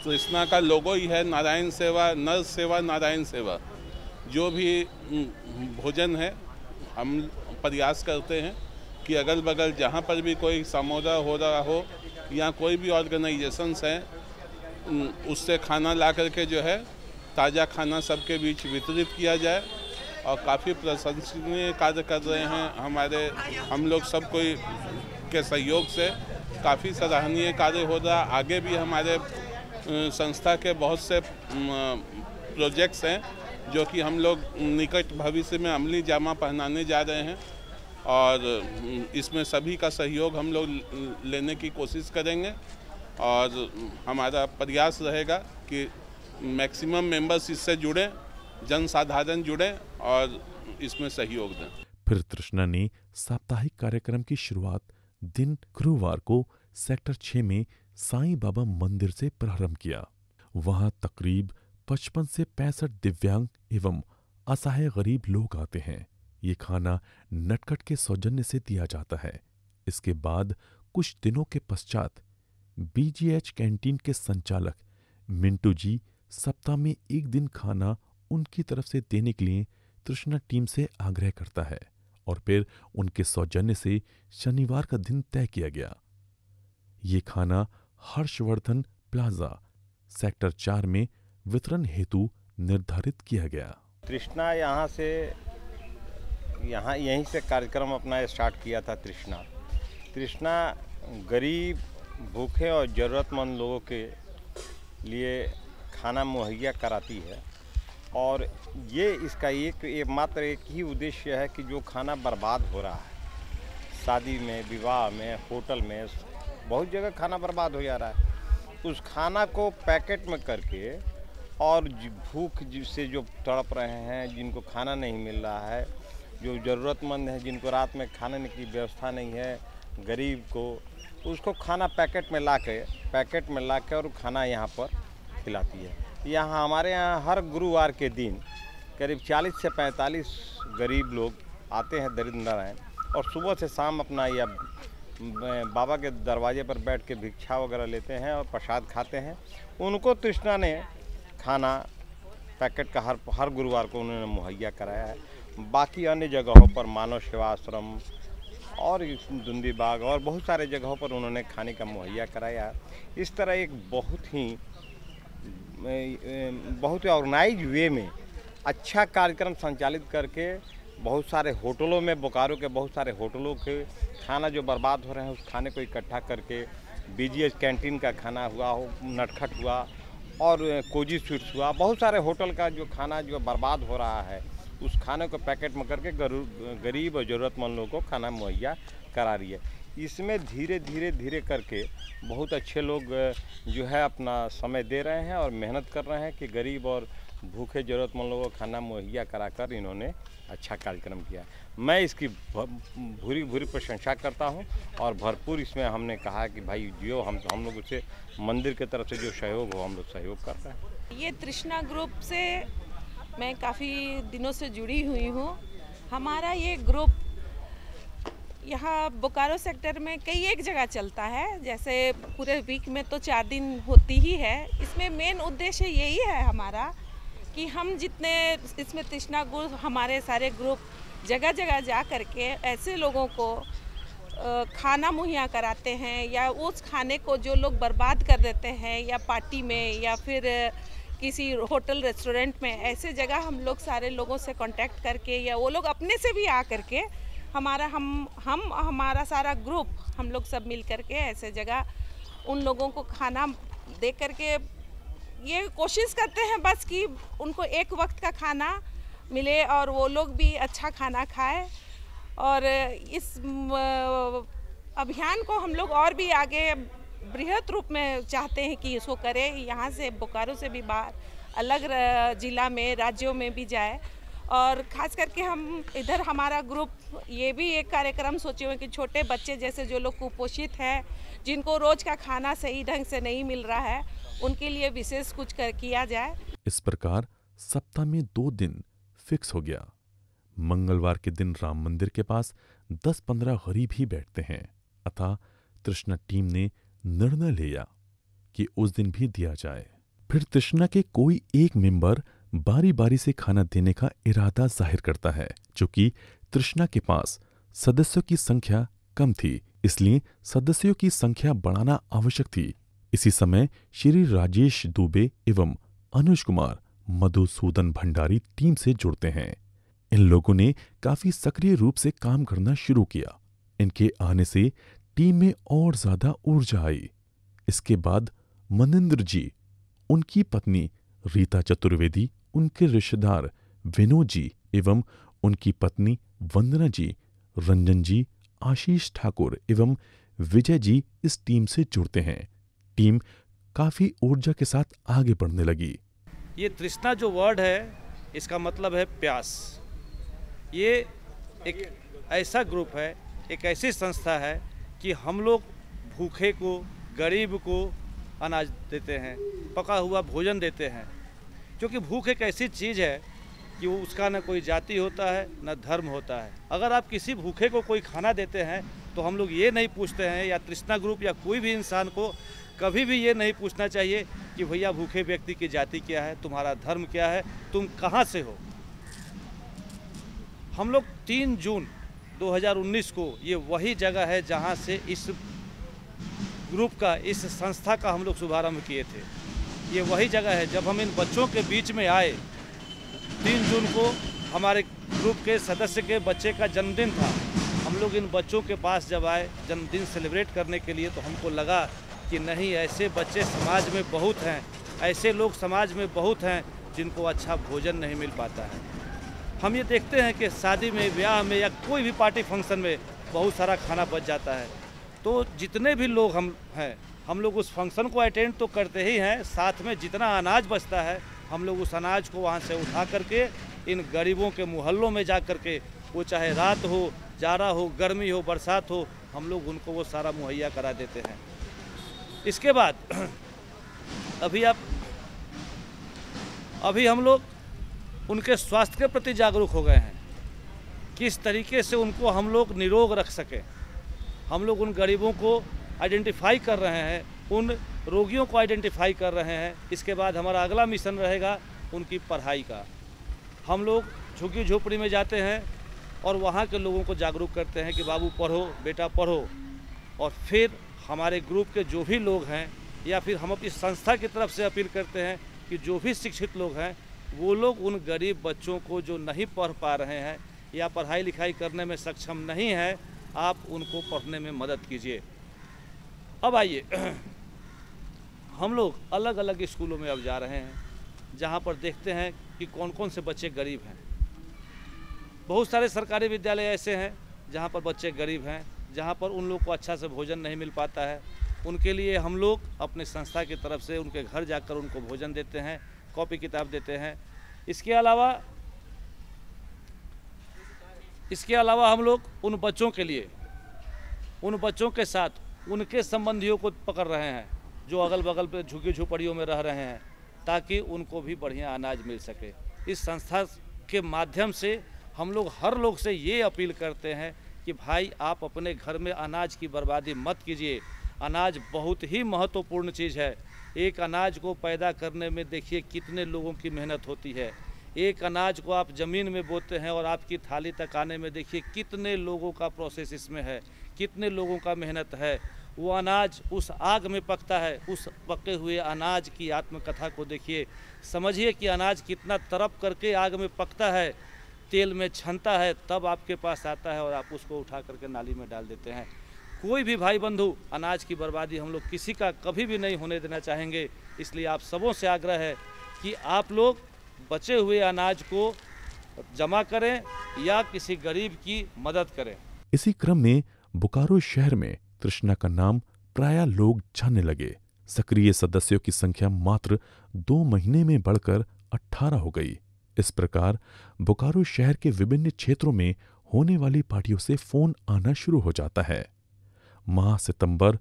Speaker 12: तृष्णा का लोगो ही है नारायण सेवा, नर सेवा, नारायण सेवा। जो भी भोजन है हम प्रयास करते हैं कि अगल बगल जहाँ पर भी कोई समोरा हो रहा हो या कोई भी ऑर्गेनाइजेशंस हैं उससे खाना ला करके जो है ताज़ा खाना सबके बीच वितरित किया जाए और काफ़ी प्रशंसनीय कार्य कर रहे हैं। हम लोग सब कोई के सहयोग से काफ़ी सराहनीय कार्य हो रहा। आगे भी हमारे संस्था के बहुत से प्रोजेक्ट्स हैं जो कि हम लोग निकट भविष्य में अमली जामा पहनाने जा रहे हैं और इसमें सभी का सहयोग हम लोग लेने की कोशिश करेंगे और हमारा प्रयास रहेगा कि मैक्सिमम मेंबर्स इससे जुड़ें, जनसाधारण जुड़ें और इसमें सहयोग दें।
Speaker 2: फिर तृष्णा ने साप्ताहिक कार्यक्रम की शुरुआत दिन गुरुवार को सेक्टर 6 में साईं बाबा मंदिर से प्रारंभ किया। वहां तकरीब 55 से 65 दिव्यांग एवं असहाय गरीब लोग आते हैं। ये खाना नटखट के सौजन्य से दिया जाता है। इसके बाद कुछ दिनों के पश्चात बीजीएच कैंटीन के संचालक मिंटू जी सप्ताह में एक दिन खाना उनकी तरफ से देने के लिए तृष्णा टीम से आग्रह करता है और फिर उनके सौजन्य से शनिवार का दिन तय किया गया। ये खाना हर्षवर्धन प्लाजा सेक्टर 4 में वितरण हेतु निर्धारित किया गया।
Speaker 13: तृष्णा यहीं से कार्यक्रम अपना स्टार्ट किया था। तृष्णा गरीब, भूखे और ज़रूरतमंद लोगों के लिए खाना मुहैया कराती है और ये इसका मात्र एक ही उद्देश्य है कि जो खाना बर्बाद हो रहा है शादी में, विवाह में, होटल में, बहुत जगह खाना बर्बाद हो जा रहा है, उस खाना को पैकेट में करके और भूख से जो तड़प रहे हैं, जिनको खाना नहीं मिल रहा है, जो ज़रूरतमंद है, जिनको रात में खाने की व्यवस्था नहीं है, गरीब को उसको खाना पैकेट में ला के और खाना यहाँ पर खिलाती है। यहाँ हमारे यहाँ हर गुरुवार के दिन करीब 40 से 45 गरीब लोग आते हैं दरिद्र नारायण और सुबह से शाम अपना या बाबा के दरवाजे पर बैठ के भिक्षा वगैरह लेते हैं और प्रसाद खाते हैं। उनको तृष्णा ने खाना पैकेट का हर गुरुवार को उन्होंने मुहैया कराया है। बाकी अन्य जगहों पर मानव सेवा आश्रम और दुंदी बाग और बहुत सारे जगहों पर उन्होंने खाने का मुहैया कराया। इस तरह एक बहुत ही ऑर्गेनाइज वे में अच्छा कार्यक्रम संचालित करके बहुत सारे होटलों में, बोकारो के बहुत सारे होटलों के खाना जो बर्बाद हो रहे हैं उस खाने को इकट्ठा करके बीजीएच कैंटीन का खाना हुआ, नटखट हुआ और कोजी स्वीट्स हुआ, बहुत सारे होटल का जो खाना जो बर्बाद हो रहा है उस खाने को पैकेट में करके गरीब और ज़रूरतमंद लोगों को खाना मुहैया करा रही है। इसमें धीरे करके बहुत अच्छे लोग जो है अपना समय दे रहे हैं और मेहनत कर रहे हैं कि गरीब और भूखे ज़रूरतमंद लोगों को खाना मुहैया कराकर इन्होंने अच्छा कार्यक्रम किया। मैं इसकी भूरी भूरी प्रशंसा करता हूं और भरपूर इसमें हमने कहा कि भाई जो हम लोग उसे मंदिर की तरफ से जो सहयोग हो हम लोग सहयोग कर रहे हैं।
Speaker 14: ये तृष्णा ग्रुप से मैं काफ़ी दिनों से जुड़ी हुई हूँ। हमारा ये ग्रुप यहाँ बोकारो सेक्टर में कई एक जगह चलता है, जैसे पूरे वीक में तो 4 दिन होती ही है। इसमें मेन उद्देश्य यही है हमारा कि हम जितने इसमें तृष्णा ग्रुप हमारे सारे ग्रुप जगह जगह जा करके ऐसे लोगों को खाना मुहैया कराते हैं, या उस खाने को जो लोग बर्बाद कर देते हैं या पार्टी में या फिर किसी होटल रेस्टोरेंट में, ऐसे जगह हम लोग सारे लोगों से कांटेक्ट करके या वो लोग अपने से भी आ करके हमारा सारा ग्रुप हम लोग सब मिल करके ऐसे जगह उन लोगों को खाना दे करके ये कोशिश करते हैं बस कि उनको एक वक्त का खाना मिले और वो लोग भी अच्छा खाना खाए। और इस अभियान को हम लोग और भी आगे बृहद रूप में चाहते हैं कि इसको करें, यहाँ से बोकारो से भी बाहर अलग ज़िला में राज्यों में भी जाए। और ख़ास करके हम इधर हमारा ग्रुप ये भी एक कार्यक्रम सोचे हुए कि छोटे बच्चे जैसे जो लोग कुपोषित हैं, जिनको रोज़ का खाना सही ढंग से नहीं मिल रहा है, उनके लिए विशेष कुछ किया जाए।
Speaker 2: इस प्रकार सप्ताह में 2 दिन फिक्स हो गया। मंगलवार के दिन राम मंदिर के पास 10-15 गरीब ही बैठते हैं, अतः तृष्णा टीम ने निर्णय लिया कि उस दिन भी दिया जाए। फिर तृष्णा के कोई एक मेंबर बारी बारी से खाना देने का इरादा जाहिर करता है। चूंकि तृष्णा के पास सदस्यों की संख्या कम थी, इसलिए सदस्यों की संख्या बढ़ाना आवश्यक थी। इसी समय श्री राजेश दुबे एवं अनुज कुमार मधुसूदन भंडारी टीम से जुड़ते हैं। इन लोगों ने काफी सक्रिय रूप से काम करना शुरू किया। इनके आने से टीम में और ज्यादा ऊर्जा आई। इसके बाद मनिंद्र जी, उनकी पत्नी रीता चतुर्वेदी, उनके रिश्तेदार विनोद जी एवं उनकी पत्नी वंदना जी, रंजन जी, आशीष ठाकुर एवं विजय जी इस टीम से जुड़ते हैं। टीम काफी ऊर्जा के साथ आगे बढ़ने लगी।
Speaker 7: ये तृष्णा जो वर्ड है, इसका मतलब है प्यास। ये एक ऐसा ग्रुप है, एक ऐसी संस्था है कि हम लोग भूखे को, गरीब को अनाज देते हैं, पका हुआ भोजन देते हैं। क्योंकि भूख एक ऐसी चीज़ है कि वो उसका न कोई जाति होता है न धर्म होता है। अगर आप किसी भूखे को कोई खाना देते हैं तो हम लोग ये नहीं पूछते हैं, या तृष्णा ग्रुप या कोई भी इंसान को कभी भी ये नहीं पूछना चाहिए कि भैया भूखे व्यक्ति की जाति क्या है, तुम्हारा धर्म क्या है, तुम कहाँ से हो। हम लोग 3 जून 2019 को ये वही जगह है जहाँ से इस ग्रुप का, इस संस्था का हम लोग शुभारंभ किए थे। ये वही जगह है जब हम इन बच्चों के बीच में आए। 3 जून को हमारे ग्रुप के सदस्य के बच्चे का जन्मदिन था। हम लोग इन बच्चों के पास जब आए जन्मदिन सेलिब्रेट करने के लिए, तो हमको लगा कि नहीं, ऐसे बच्चे समाज में बहुत हैं, ऐसे लोग समाज में बहुत हैं जिनको अच्छा भोजन नहीं मिल पाता है। हम ये देखते हैं कि शादी में, ब्याह में या कोई भी पार्टी फंक्शन में बहुत सारा खाना बच जाता है। तो जितने भी लोग हम लोग उस फंक्शन को अटेंड तो करते ही हैं, साथ में जितना अनाज बचता है हम लोग उस अनाज को वहाँ से उठा करके इन गरीबों के मोहल्लों में जा करके, वो चाहे रात हो, जाड़ा हो, गर्मी हो, बरसात हो, हम लोग उनको वो सारा मुहैया करा देते हैं। इसके बाद अभी हम लोग उनके स्वास्थ्य के प्रति जागरूक हो गए हैं, किस तरीके से उनको हम लोग निरोग रख सकें। हम लोग उन गरीबों को आइडेंटिफाई कर रहे हैं, उन रोगियों को आइडेंटिफाई कर रहे हैं। इसके बाद हमारा अगला मिशन रहेगा उनकी पढ़ाई का। हम लोग झुग्गी झोपड़ी में जाते हैं और वहाँ के लोगों को जागरूक करते हैं कि बाबू पढ़ो, बेटा पढ़ो। और फिर हमारे ग्रुप के जो भी लोग हैं, या फिर हम अपनी संस्था की तरफ से अपील करते हैं कि जो भी शिक्षित लोग हैं वो लोग उन गरीब बच्चों को जो नहीं पढ़ पा रहे हैं या पढ़ाई लिखाई करने में सक्षम नहीं है, आप उनको पढ़ने में मदद कीजिए। अब आइए, हम लोग अलग अलग स्कूलों में अब जा रहे हैं जहाँ पर देखते हैं कि कौन कौन से बच्चे गरीब हैं। बहुत सारे सरकारी विद्यालय ऐसे हैं जहाँ पर बच्चे गरीब हैं, जहाँ पर उन लोग को अच्छा से भोजन नहीं मिल पाता है। उनके लिए हम लोग अपने संस्था की तरफ से उनके घर जाकर उनको भोजन देते हैं, कॉपी किताब देते हैं।
Speaker 15: इसके अलावा हम लोग उन बच्चों के लिए, उन बच्चों के साथ उनके संबंधियों को पकड़ रहे हैं जो अगल बगल पे झुग्गी झोपड़ियों में रह रहे हैं, ताकि उनको भी बढ़िया अनाज मिल सके। इस संस्था के माध्यम से हम लोग हर लोग से ये अपील करते हैं कि भाई आप अपने घर में अनाज की बर्बादी मत कीजिए। अनाज बहुत ही महत्वपूर्ण चीज़ है। एक अनाज को पैदा करने में देखिए कितने लोगों की मेहनत होती है। एक अनाज को आप ज़मीन में बोते हैं और आपकी थाली तक आने में देखिए कितने लोगों का प्रोसेस इसमें है, कितने लोगों का मेहनत है। वो अनाज उस आग में पकता है। उस पके हुए अनाज की आत्मकथा को देखिए, समझिए कि अनाज कितना तड़प करके आग में पकता है, तेल में छनता है, तब आपके पास आता है और आप उसको उठा करके नाली में डाल देते हैं। कोई भी भाई बंधु अनाज की बर्बादी हम लोग किसी का कभी भी नहीं होने देना चाहेंगे। इसलिए आप सबों से आग्रह है कि आप लोग बचे हुए अनाज को जमा करें या किसी गरीब की मदद करें।
Speaker 2: इसी क्रम में बोकारो शहर में तृष्णा का नाम प्रायः लोग जानने लगे। सक्रिय सदस्यों की संख्या मात्र 2 महीने में बढ़कर 18 हो गई। इस प्रकार बोकारो शहर के विभिन्न क्षेत्रों में होने वाली पार्टियों से फोन आना शुरू हो जाता है। माह सितंबर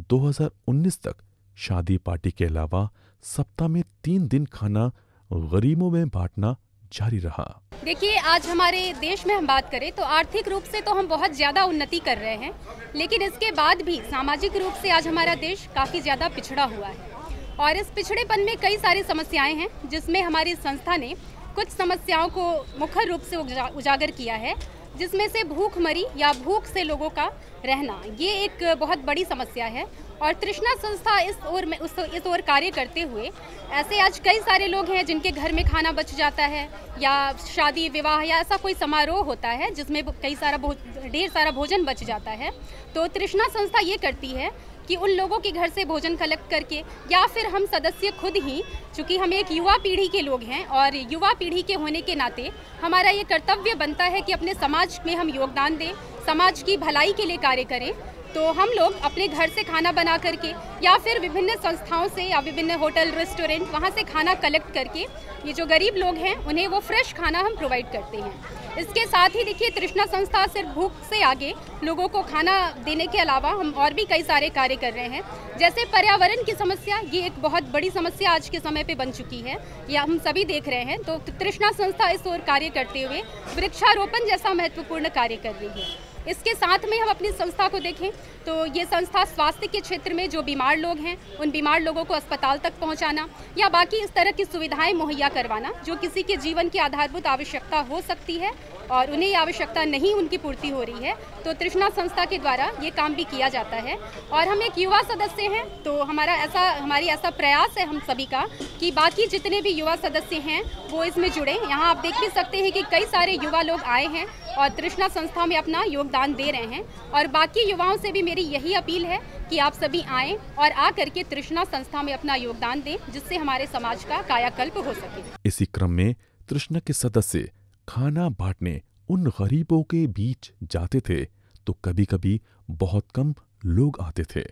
Speaker 2: 2019 तक शादी पार्टी के अलावा सप्ताह में 3 दिन खाना गरीबों में बांटना जारी रहा।
Speaker 16: देखिए, आज हमारे देश में हम बात करें तो आर्थिक रूप से तो हम बहुत ज़्यादा उन्नति कर रहे हैं, लेकिन इसके बाद भी सामाजिक रूप से आज हमारा देश काफ़ी ज़्यादा पिछड़ा हुआ है। और इस पिछड़ेपन में कई सारी समस्याएं हैं, जिसमें हमारी संस्था ने कुछ समस्याओं को मुख्य रूप से उजागर किया है, जिसमें से भूखमरी या भूख से लोगों का रहना, ये एक बहुत बड़ी समस्या है। और तृष्णा संस्था इस ओर कार्य करते हुए ऐसे आज कई सारे लोग हैं जिनके घर में खाना बच जाता है, या शादी विवाह या ऐसा कोई समारोह होता है जिसमें ढेर सारा भोजन बच जाता है। तो तृष्णा संस्था ये करती है कि उन लोगों के घर से भोजन कलेक्ट करके, या फिर हम सदस्य खुद ही, चूँकि हम एक युवा पीढ़ी के लोग हैं और युवा पीढ़ी के होने के नाते हमारा ये कर्तव्य बनता है कि अपने समाज में हम योगदान दें, समाज की भलाई के लिए कार्य करें। तो हम लोग अपने घर से खाना बना करके या फिर विभिन्न संस्थाओं से या विभिन्न होटल रेस्टोरेंट वहाँ से खाना कलेक्ट करके ये जो गरीब लोग हैं उन्हें वो फ्रेश खाना हम प्रोवाइड करते हैं। इसके साथ ही देखिए, तृष्णा संस्था सिर्फ भूख से आगे लोगों को खाना देने के अलावा हम और भी कई सारे कार्य कर रहे हैं। जैसे पर्यावरण की समस्या, ये एक बहुत बड़ी समस्या आज के समय पे बन चुकी है, या हम सभी देख रहे हैं। तो तृष्णा संस्था इस ओर कार्य करते हुए वृक्षारोपण जैसा महत्वपूर्ण कार्य कर रही है। इसके साथ में हम अपनी संस्था को देखें तो ये संस्था स्वास्थ्य के क्षेत्र में जो बीमार लोग हैं उन बीमार लोगों को अस्पताल तक पहुंचाना या बाकी इस तरह की सुविधाएं मुहैया करवाना जो किसी के जीवन की आधारभूत आवश्यकता हो सकती है और उन्हें ये आवश्यकता नहीं उनकी पूर्ति हो रही है, तो तृष्णा संस्था के द्वारा ये काम भी किया जाता है। और हम एक युवा सदस्य हैं, तो हमारी ऐसा प्रयास है हम सभी का कि बाकी जितने भी युवा सदस्य हैं वो इसमें जुड़े। यहाँ आप देख भी सकते हैं कि कई सारे युवा लोग आए हैं और तृष्णा संस्था में अपना योगदान दे रहे हैं। और बाकी युवाओं से भी मेरी यही अपील है कि आप सभी आएँ और आ करके तृष्णा संस्था में अपना योगदान दें, जिससे हमारे समाज का कायाकल्प हो सके।
Speaker 2: इसी क्रम में तृष्णा के सदस्य खाना बांटने उन गरीबों के बीच जाते थे तो कभी कभी बहुत कम लोग आते थे।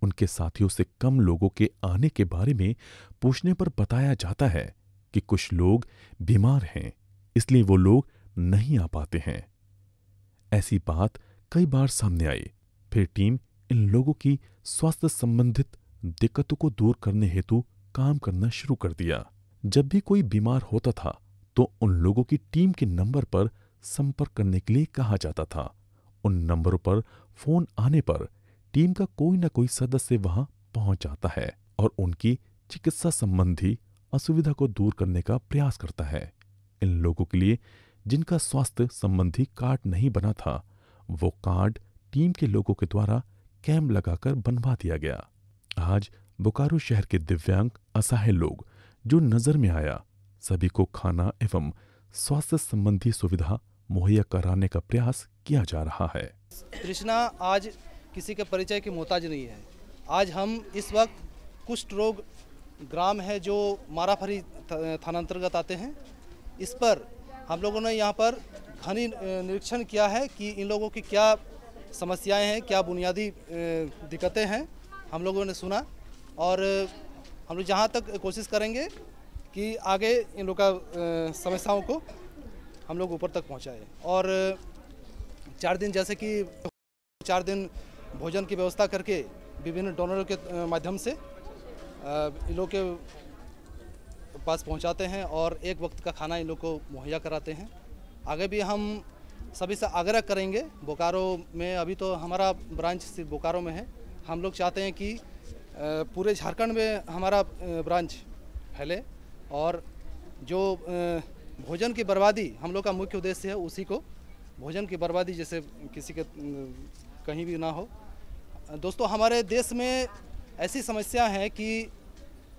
Speaker 2: उनके साथियों से कम लोगों के आने के बारे में पूछने पर बताया जाता है कि कुछ लोग बीमार हैं, इसलिए वो लोग नहीं आ पाते हैं। ऐसी बात कई बार सामने आई। फिर टीम इन लोगों की स्वास्थ्य संबंधित दिक्कतों को दूर करने हेतु काम करना शुरू कर दिया। जब भी कोई बीमार होता था तो उन लोगों की टीम के नंबर पर संपर्क करने के लिए कहा जाता था। उन नंबरों पर फोन आने पर टीम का कोई न कोई सदस्य वहां पहुंच जाता है और उनकी चिकित्सा संबंधी असुविधा को दूर करने का प्रयास करता है। इन लोगों के लिए जिनका स्वास्थ्य संबंधी कार्ड नहीं बना था, वो कार्ड टीम के लोगों के द्वारा कैंप लगाकर बनवा दिया गया। आज बोकारो शहर के दिव्यांग असहाय लोग जो नजर में आया, सभी को खाना एवं स्वास्थ्य संबंधी सुविधा मुहैया कराने का प्रयास किया जा रहा है।
Speaker 17: तृष्णा आज किसी के परिचय की मोहताज नहीं है। आज हम इस वक्त कुष्ठ रोग ग्राम है जो माराफरी थानांतर्गत आते हैं, इस पर हम लोगों ने यहाँ पर घनी निरीक्षण किया है कि इन लोगों की क्या समस्याएं हैं, क्या बुनियादी दिक्कतें हैं, हम लोगों ने सुना। और हम लोग जहाँ तक कोशिश करेंगे कि आगे इन लोग का समस्याओं को हम लोग ऊपर तक पहुंचाए। और 4 दिन जैसे कि 4 दिन भोजन की व्यवस्था करके विभिन्न डोनरों के माध्यम से इन लोग के पास पहुंचाते हैं और एक वक्त का खाना इन लोग को मुहैया कराते हैं। आगे भी हम सभी से आग्रह करेंगे। बोकारो में अभी तो हमारा ब्रांच सिर्फ बोकारो में है, हम लोग चाहते हैं कि पूरे झारखंड में हमारा ब्रांच फैले और जो भोजन की बर्बादी हम लोग का मुख्य उद्देश्य है, उसी को भोजन की बर्बादी जैसे किसी के कहीं भी ना हो। दोस्तों, हमारे देश में ऐसी समस्या है कि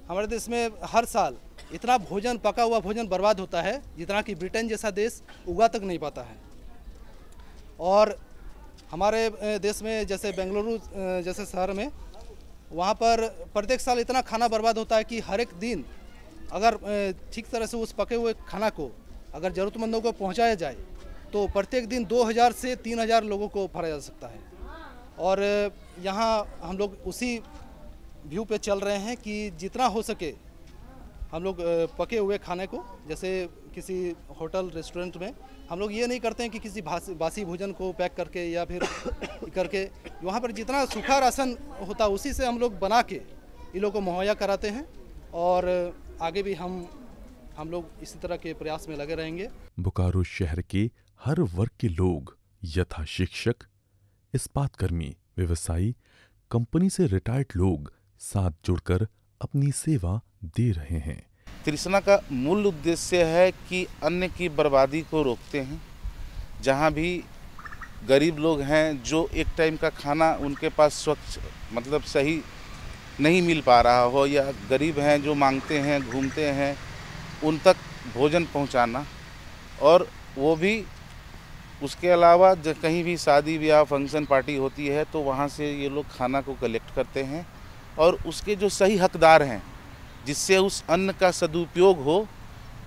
Speaker 17: हमारे देश में हर साल इतना भोजन, पका हुआ भोजन बर्बाद होता है जितना कि ब्रिटेन जैसा देश उगा तक नहीं पाता है। और हमारे देश में जैसे बेंगलुरु जैसे शहर में, वहाँ पर प्रत्येक साल इतना खाना बर्बाद होता है कि हर एक दिन अगर ठीक तरह से उस पके हुए खाना को अगर ज़रूरतमंदों को पहुँचाया जाए तो प्रत्येक दिन 2000 से 3000 लोगों को भरा जा सकता है। और यहाँ हम लोग उसी व्यू पे चल रहे हैं कि जितना हो सके हम लोग पके हुए खाने को, जैसे किसी होटल रेस्टोरेंट में हम लोग ये नहीं करते हैं कि किसी बासी भोजन को पैक करके या फिर करके, वहाँ पर जितना सूखा राशन होता है उसी से हम लोग बना के इन लोगों को मुहैया कराते हैं। और आगे भी हम लोग इसी तरह के प्रयास में लगे रहेंगे।
Speaker 2: बोकारो शहर के हर वर्ग के लोग यथा शिक्षक, इस्पातकर्मी, व्यवसायी, कंपनी से रिटायर्ड लोग साथ जुड़कर अपनी सेवा दे रहे हैं।
Speaker 18: तृष्णा का मूल उद्देश्य है कि अन्न की बर्बादी को रोकते हैं। जहाँ भी गरीब लोग हैं जो एक टाइम का खाना उनके पास स्वच्छ मतलब सही नहीं मिल पा रहा हो, या गरीब हैं जो मांगते हैं, घूमते हैं, उन तक भोजन पहुंचाना। और वो भी उसके अलावा जब कहीं भी शादी ब्याह फंक्शन पार्टी होती है तो वहाँ से ये लोग खाना को कलेक्ट करते हैं और उसके जो सही हकदार हैं, जिससे उस अन्न का सदुपयोग हो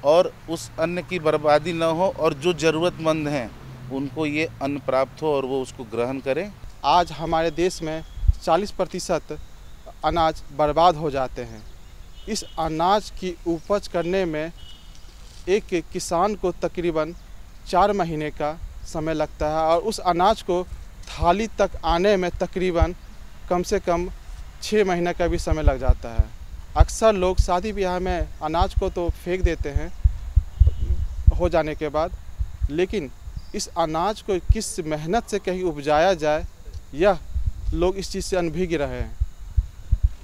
Speaker 18: और उस अन्न की बर्बादी न हो और जो ज़रूरतमंद हैं उनको ये अन्न प्राप्त हो और वो उसको ग्रहण करें।
Speaker 19: आज हमारे देश में 40% अनाज बर्बाद हो जाते हैं। इस अनाज की उपज करने में एक किसान को तकरीबन 4 महीने का समय लगता है और उस अनाज को थाली तक आने में तकरीबन कम से कम 6 महीने का भी समय लग जाता है। अक्सर लोग शादी ब्याह में अनाज को तो फेंक देते हैं हो जाने के बाद, लेकिन इस अनाज को किस मेहनत से कहीं उपजाया जाए यह लोग इस चीज़ से अनभिज्ञ रहे हैं।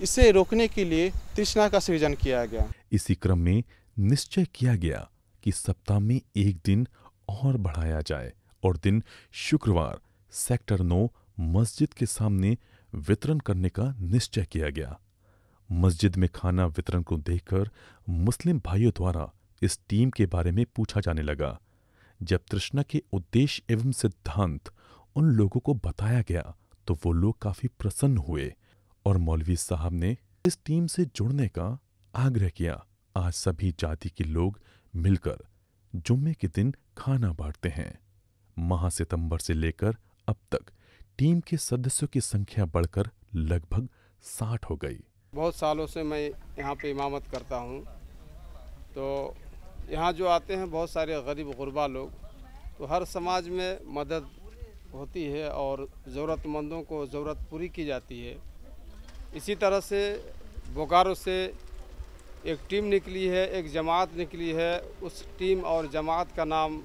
Speaker 19: इसे रोकने के लिए तृष्णा का सृजन किया गया।
Speaker 2: इसी क्रम में निश्चय किया गया कि सप्ताह में एक दिन और बढ़ाया जाए और दिन शुक्रवार सेक्टर 9 मस्जिद के सामने वितरण करने का निश्चय किया गया। मस्जिद में खाना वितरण को देखकर मुस्लिम भाइयों द्वारा इस टीम के बारे में पूछा जाने लगा। जब तृष्णा के उद्देश्य एवं सिद्धांत उन लोगों को बताया गया तो वो लोग काफी प्रसन्न हुए और मौलवी साहब ने इस टीम से जुड़ने का आग्रह किया। आज सभी जाति के लोग मिलकर जुम्मे के दिन खाना बांटते हैं। माह सितंबर से लेकर अब तक टीम के सदस्यों की संख्या बढ़कर लगभग 60 हो गई।
Speaker 19: बहुत सालों से मैं यहाँ पे इमामत करता हूँ, तो यहाँ जो आते हैं बहुत सारे गरीब गुरबा लोग, तो हर समाज में मदद होती है और ज़रूरतमंदों को ज़रूरत पूरी की जाती है। इसी तरह से बोकारो से एक टीम निकली है, एक जमात निकली है। उस टीम और जमात का नाम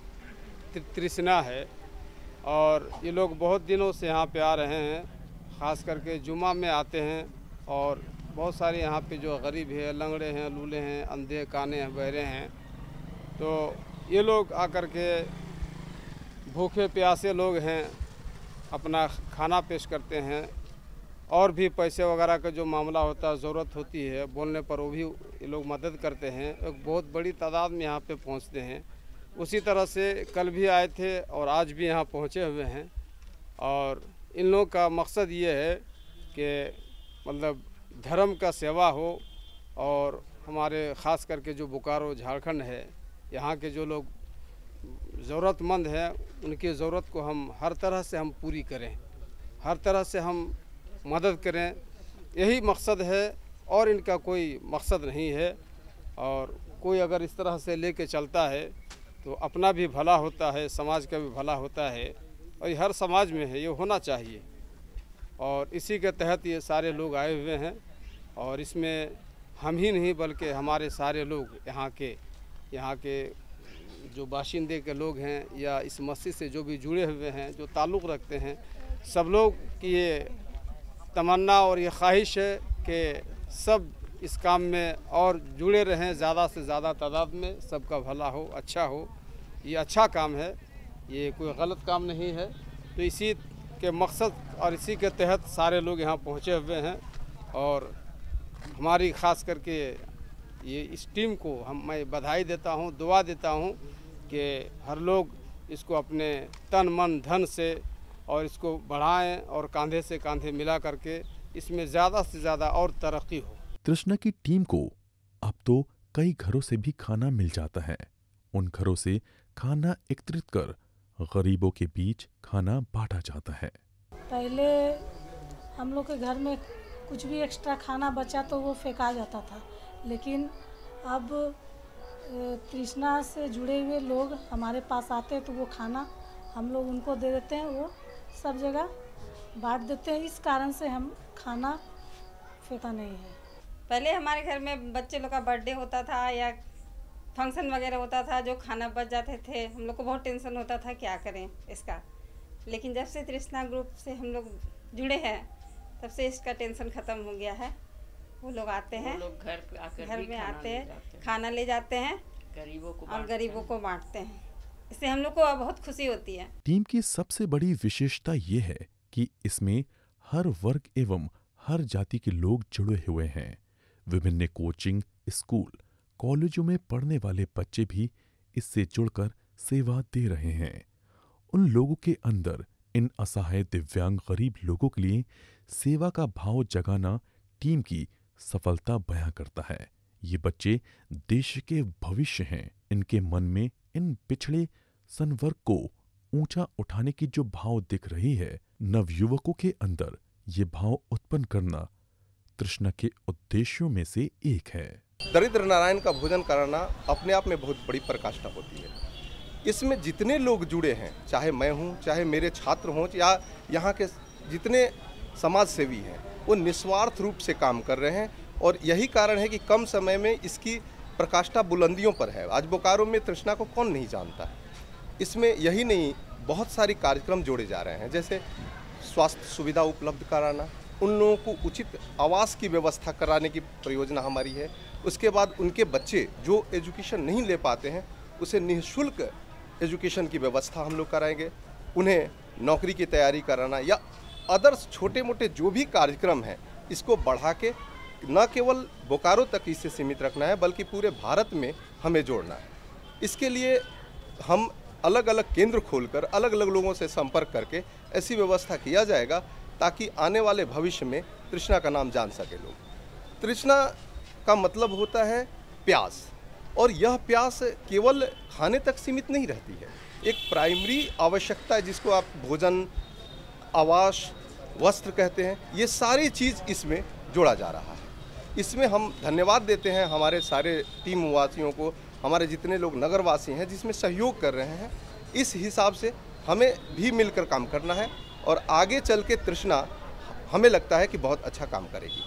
Speaker 19: तृष्णा है और ये लोग बहुत दिनों से यहाँ पे आ रहे हैं, ख़ास करके जुम्मा में आते हैं। और बहुत सारे यहाँ पे जो गरीब है, लंगड़े हैं, लूले हैं, अंधे काने हैं, बहरे हैं, तो ये लोग आकर के भूखे प्यासे लोग हैं, अपना खाना पेश करते हैं। और भी पैसे वगैरह का जो मामला होता है, ज़रूरत होती है, बोलने पर वो भी ये लोग मदद करते हैं। एक बहुत बड़ी तादाद में यहाँ पे पहुँचते हैं। उसी तरह से कल भी आए थे और आज भी यहाँ पहुँचे हुए हैं। और इन लोगों का मकसद ये है कि मतलब धर्म का सेवा हो और हमारे ख़ास करके जो बोकारो झारखंड है, यहाँ के जो लोग ज़रूरतमंद हैं उनकी ज़रूरत को हम हर तरह से हम पूरी करें, हर तरह से हम मदद करें, यही मकसद है और इनका कोई मकसद नहीं है। और कोई अगर इस तरह से लेके चलता है तो अपना भी भला होता है, समाज का भी भला होता है, और ये हर समाज में है, ये होना चाहिए। और इसी के तहत ये सारे लोग आए हुए हैं, और इसमें हम ही नहीं बल्कि हमारे सारे लोग यहाँ के जो बाशिंदे के लोग हैं या इस मस्जिद से जो भी जुड़े हुए हैं, जो ताल्लुक़ रखते हैं, सब लोग की ये तमन्ना और ये ख्वाहिश है कि सब इस काम में और जुड़े रहें, ज़्यादा से ज़्यादा तादाद में, सबका भला हो, अच्छा हो। ये अच्छा काम है, ये कोई गलत काम नहीं है। तो इसी के मकसद और इसी के तहत सारे लोग यहाँ पहुँचे हुए हैं, और हमारी ख़ास करके ये इस टीम को मैं बधाई देता हूँ, दुआ देता हूँ कि हर लोग इसको अपने तन मन धन से और इसको बढ़ाएं, और कांधे से कांधे मिला करके इसमें ज़्यादा से ज़्यादा और तरक्की हो।
Speaker 2: तृष्णा की टीम को अब तो कई घरों से भी खाना मिल जाता है। उन घरों से खाना एकत्रित कर गरीबों के बीच खाना बांटा जाता है।
Speaker 20: पहले हम लोग के घर में कुछ भी एक्स्ट्रा खाना बचा तो वो फेंका जाता था, लेकिन अब तृष्णा से जुड़े हुए लोग हमारे पास आते हैं तो वो खाना हम लोग उनको दे देते हैं, वो सब जगह बांट देते हैं। इस कारण से हम खाना फेंका नहीं है।
Speaker 21: पहले हमारे घर में बच्चे लोग का बर्थडे होता था या फंक्शन वगैरह होता था, जो खाना बच जाते थे, हम लोग को बहुत टेंशन होता था क्या करें इसका। लेकिन जब से तृष्णा ग्रुप से हम लोग जुड़े हैं तब से इसका टेंशन ख़त्म हो गया है। वो लोग आते हैं, घर में आते हैं, खाना ले जाते हैं और गरीबों को बांटते हैं। इससे हम लोग को बहुत खुशी होती है।
Speaker 2: टीम की सबसे बड़ी विशेषता ये है कि इसमें हर वर्ग एवं हर जाति के लोग जुड़े हुए हैं। विभिन्न कोचिंग, स्कूल, कॉलेजों में पढ़ने वाले बच्चे भी इससे जुड़कर सेवा दे रहे हैं। उन लोगों के अंदर इन असहाय दिव्यांग गरीब लोगों के लिए सेवा का भाव जगाना टीम की सफलता बयां करता है। ये बच्चे देश के भविष्य हैं। इनके मन में इन पिछड़े संवर्ग को ऊंचा उठाने की जो भाव दिख रही है, नवयुवकों के अंदर ये भाव उत्पन्न करना तृष्णा के उद्देश्यों में से एक है।
Speaker 22: दरिद्र नारायण का भोजन कराना अपने आप में बहुत बड़ी प्रकाष्ठा होती है। इसमें जितने लोग जुड़े हैं, चाहे मैं हूं, चाहे मेरे छात्र हों, या यहाँ के जितने समाज सेवी हैं, वो निस्वार्थ रूप से काम कर रहे हैं। और यही कारण है कि कम समय में इसकी प्रकाष्ठा बुलंदियों पर है। आज बोकारो में तृष्णा को कौन नहीं जानता है। इसमें यही नहीं, बहुत सारे कार्यक्रम जोड़े जा रहे हैं, जैसे स्वास्थ्य सुविधा उपलब्ध कराना, उन लोगों को उचित आवास की व्यवस्था कराने की परियोजना हमारी है। उसके बाद उनके बच्चे जो एजुकेशन नहीं ले पाते हैं, उसे निःशुल्क एजुकेशन की व्यवस्था हम लोग कराएंगे। उन्हें नौकरी की तैयारी कराना या अदर्स छोटे मोटे जो भी कार्यक्रम हैं, इसको बढ़ा के न केवल बोकारो तक इसे सीमित रखना है, बल्कि पूरे भारत में हमें जोड़ना है। इसके लिए हम अलग अलग केंद्र खोलकर अलग अलग लोगों से संपर्क करके ऐसी व्यवस्था किया जाएगा ताकि आने वाले भविष्य में तृष्णा का नाम जान सके लोग। तृष्णा का मतलब होता है प्यास, और यह प्यास केवल खाने तक सीमित नहीं रहती है। एक प्राइमरी आवश्यकता है जिसको आप भोजन, आवास, वस्त्र कहते हैं, ये सारी चीज़ इसमें जोड़ा जा रहा है। इसमें हम धन्यवाद देते हैं हमारे सारे टीम वासियों को, हमारे जितने लोग नगरवासी हैं जिसमें सहयोग कर रहे हैं। इस हिसाब से हमें भी मिलकर काम करना है और आगे चल के तृष्णा हमें लगता है कि बहुत अच्छा काम करेगी।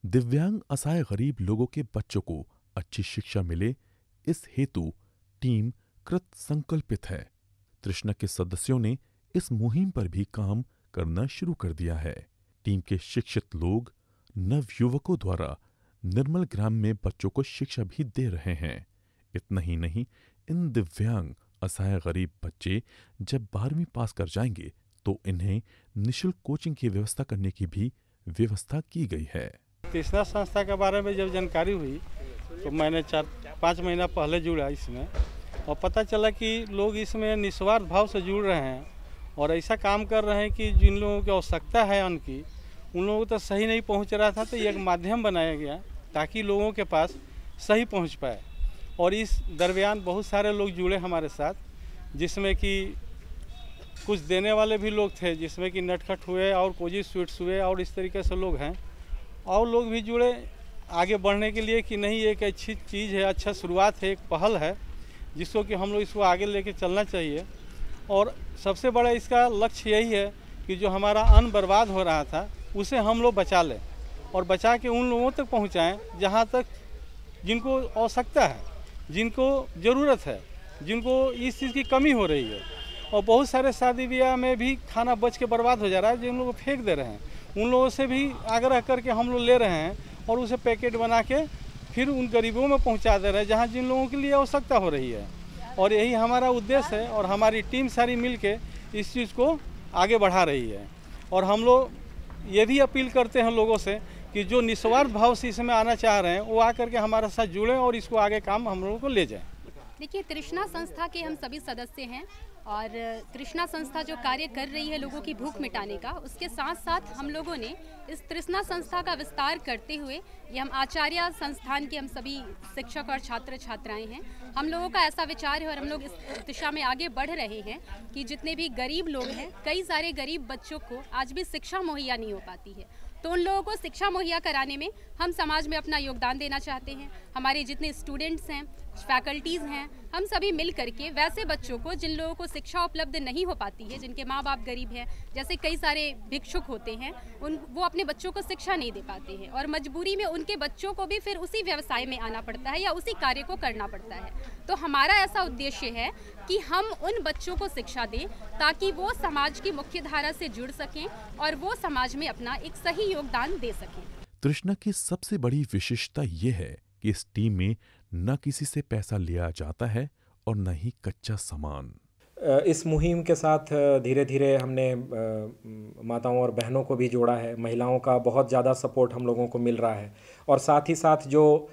Speaker 2: दिव्यांग असहाय गरीब लोगों के बच्चों को अच्छी शिक्षा मिले, इस हेतु टीम कृत संकल्पित है। तृष्णा के सदस्यों ने इस मुहिम पर भी काम करना शुरू कर दिया है। टीम के शिक्षित लोग नवयुवकों द्वारा निर्मल ग्राम में बच्चों को शिक्षा भी दे रहे हैं। इतना ही नहीं, इन दिव्यांग असहाय गरीब बच्चे जब 12वीं पास कर जाएंगे तो इन्हें निःशुल्क कोचिंग की व्यवस्था करने की भी व्यवस्था की गई है।
Speaker 5: तृष्णा संस्था के बारे में जब जानकारी हुई तो मैंने 4-5 महीना पहले जुड़ा इसमें, और पता चला कि लोग इसमें निस्वार्थ भाव से जुड़ रहे हैं और ऐसा काम कर रहे हैं कि जिन लोगों की आवश्यकता है अन्न की, उन लोगों को तो सही नहीं पहुंच रहा था, तो ये एक माध्यम बनाया गया ताकि लोगों के पास सही पहुंच पाए। और इस दरमियान बहुत सारे लोग जुड़े हमारे साथ, जिसमें कि कुछ देने वाले भी लोग थे, जिसमें कि नटखट हुए और कोजी स्वीट्स हुए और इस तरीके से लोग हैं, और लोग भी जुड़े।
Speaker 1: आगे बढ़ने के लिए कि नहीं एक अच्छी चीज़ है, अच्छा शुरुआत है, एक पहल है जिसको कि हम लोग इसको आगे लेके चलना चाहिए। और सबसे बड़ा इसका लक्ष्य यही है कि जो हमारा अन्न बर्बाद हो रहा था उसे हम लोग बचा लें और बचा के उन लोगों तक पहुंचाएं जहां तक जिनको आवश्यकता है, जिनको ज़रूरत है, जिनको इस चीज़ की कमी हो रही है। और बहुत सारे शादी ब्याह में भी खाना बच के बर्बाद हो जा रहा है, जिन लोगों को फेंक दे रहे हैं, उन लोगों से भी आग्रह करके हम लोग ले रहे हैं और उसे पैकेट बना के फिर उन गरीबों में पहुंचा दे रहे हैं जहां जिन लोगों के लिए आवश्यकता हो रही है। और यही हमारा उद्देश्य है और हमारी टीम सारी मिल के इस चीज़ को आगे बढ़ा रही है। और हम लोग ये भी अपील करते हैं लोगों से कि जो निस्वार्थ भाव से इसमें आना चाह रहे हैं वो आकर के हमारे साथ जुड़ें और इसको आगे काम हम लोगों को ले जाएं।
Speaker 16: देखिए, तृष्णा संस्था के हम सभी सदस्य हैं और तृष्णा संस्था जो कार्य कर रही है लोगों की भूख मिटाने का, उसके साथ साथ हम लोगों ने इस तृष्णा संस्था का विस्तार करते हुए ये हम आचार्य संस्थान के हम सभी शिक्षक और छात्र छात्राएं हैं, हम लोगों का ऐसा विचार है और हम लोग इस दिशा में आगे बढ़ रहे हैं कि जितने भी गरीब लोग हैं, कई सारे गरीब बच्चों को आज भी शिक्षा मुहैया नहीं हो पाती है, तो उन लोगों को शिक्षा मुहैया कराने में हम समाज में अपना योगदान देना चाहते हैं। हमारे जितने स्टूडेंट्स हैं, फैकल्टीज़ हैं, हम सभी मिल करके वैसे बच्चों को जिन लोगों को शिक्षा उपलब्ध नहीं हो पाती है, जिनके माँ बाप गरीब हैं, जैसे कई सारे भिक्षुक होते हैं, वो अपने बच्चों को शिक्षा नहीं दे पाते हैं और मजबूरी में उनके बच्चों को भी फिर उसी व्यवसाय में आना पड़ता है या उसी कार्य को करना पड़ता है। तो हमारा ऐसा उद्देश्य है कि हम उन बच्चों को शिक्षा दें ताकि वो समाज की मुख्य धारा से जुड़ सकें और वो समाज में अपना एक सही योगदान दे सकें।
Speaker 2: तृष्णा की सबसे बड़ी विशेषता ये है कि इस टीम में न किसी से पैसा लिया जाता है और न ही कच्चा सामान।
Speaker 3: इस मुहिम के साथ धीरे धीरे हमने माताओं और बहनों को भी जोड़ा है, महिलाओं का बहुत ज़्यादा सपोर्ट हम लोगों को मिल रहा है और साथ ही साथ जो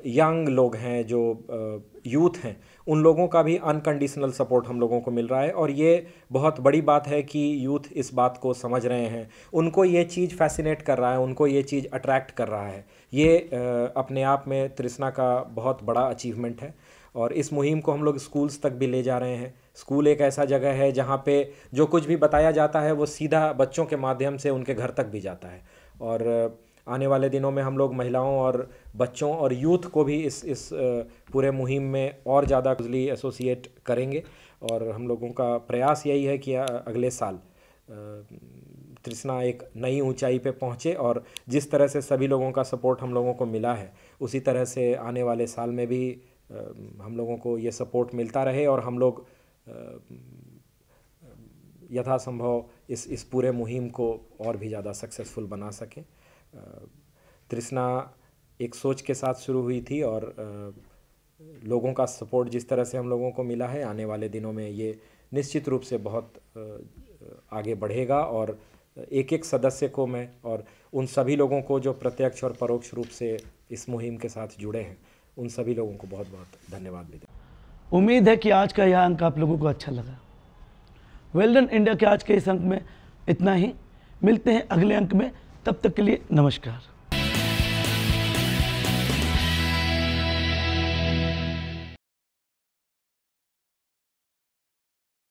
Speaker 3: यंग लोग हैं, जो यूथ हैं, उन लोगों का भी अनकंडीशनल सपोर्ट हम लोगों को मिल रहा है। और ये बहुत बड़ी बात है कि यूथ इस बात को समझ रहे हैं, उनको ये चीज़ फैसिनेट कर रहा है, उनको ये चीज़ अट्रैक्ट कर रहा है। ये अपने आप में तृष्णा का बहुत बड़ा अचीवमेंट है और इस मुहिम को हम लोग स्कूल्स तक भी ले जा रहे हैं। स्कूल एक ऐसा जगह है जहाँ पे जो कुछ भी बताया जाता है वो सीधा बच्चों के माध्यम से उनके घर तक भी जाता है। और आने वाले दिनों में हम लोग महिलाओं और बच्चों और यूथ को भी इस पूरे मुहिम में और ज़्यादा क्लोजली एसोसिएट करेंगे और हम लोगों का प्रयास यही है कि अगले साल तृष्णा एक नई ऊंचाई पे पहुँचे और जिस तरह से सभी लोगों का सपोर्ट हम लोगों को मिला है उसी तरह से आने वाले साल में भी हम लोगों को ये सपोर्ट मिलता रहे और हम लोग यथासंभव इस पूरे मुहिम को और भी ज़्यादा सक्सेसफुल बना सकें। तृष्णा एक सोच के साथ शुरू हुई थी और लोगों का सपोर्ट जिस तरह से हम लोगों को मिला है, आने वाले दिनों में ये निश्चित रूप से बहुत आगे बढ़ेगा और एक एक सदस्य को मैं और उन सभी लोगों को जो प्रत्यक्ष और परोक्ष रूप से इस मुहिम के साथ जुड़े हैं, उन सभी लोगों को बहुत बहुत धन्यवाद भी दें।
Speaker 4: उम्मीद है कि आज का यह अंक आप लोगों को अच्छा लगा। वेल डन इंडिया के आज के इस अंक में इतना ही। मिलते हैं अगले अंक में, तब तक के लिए नमस्कार।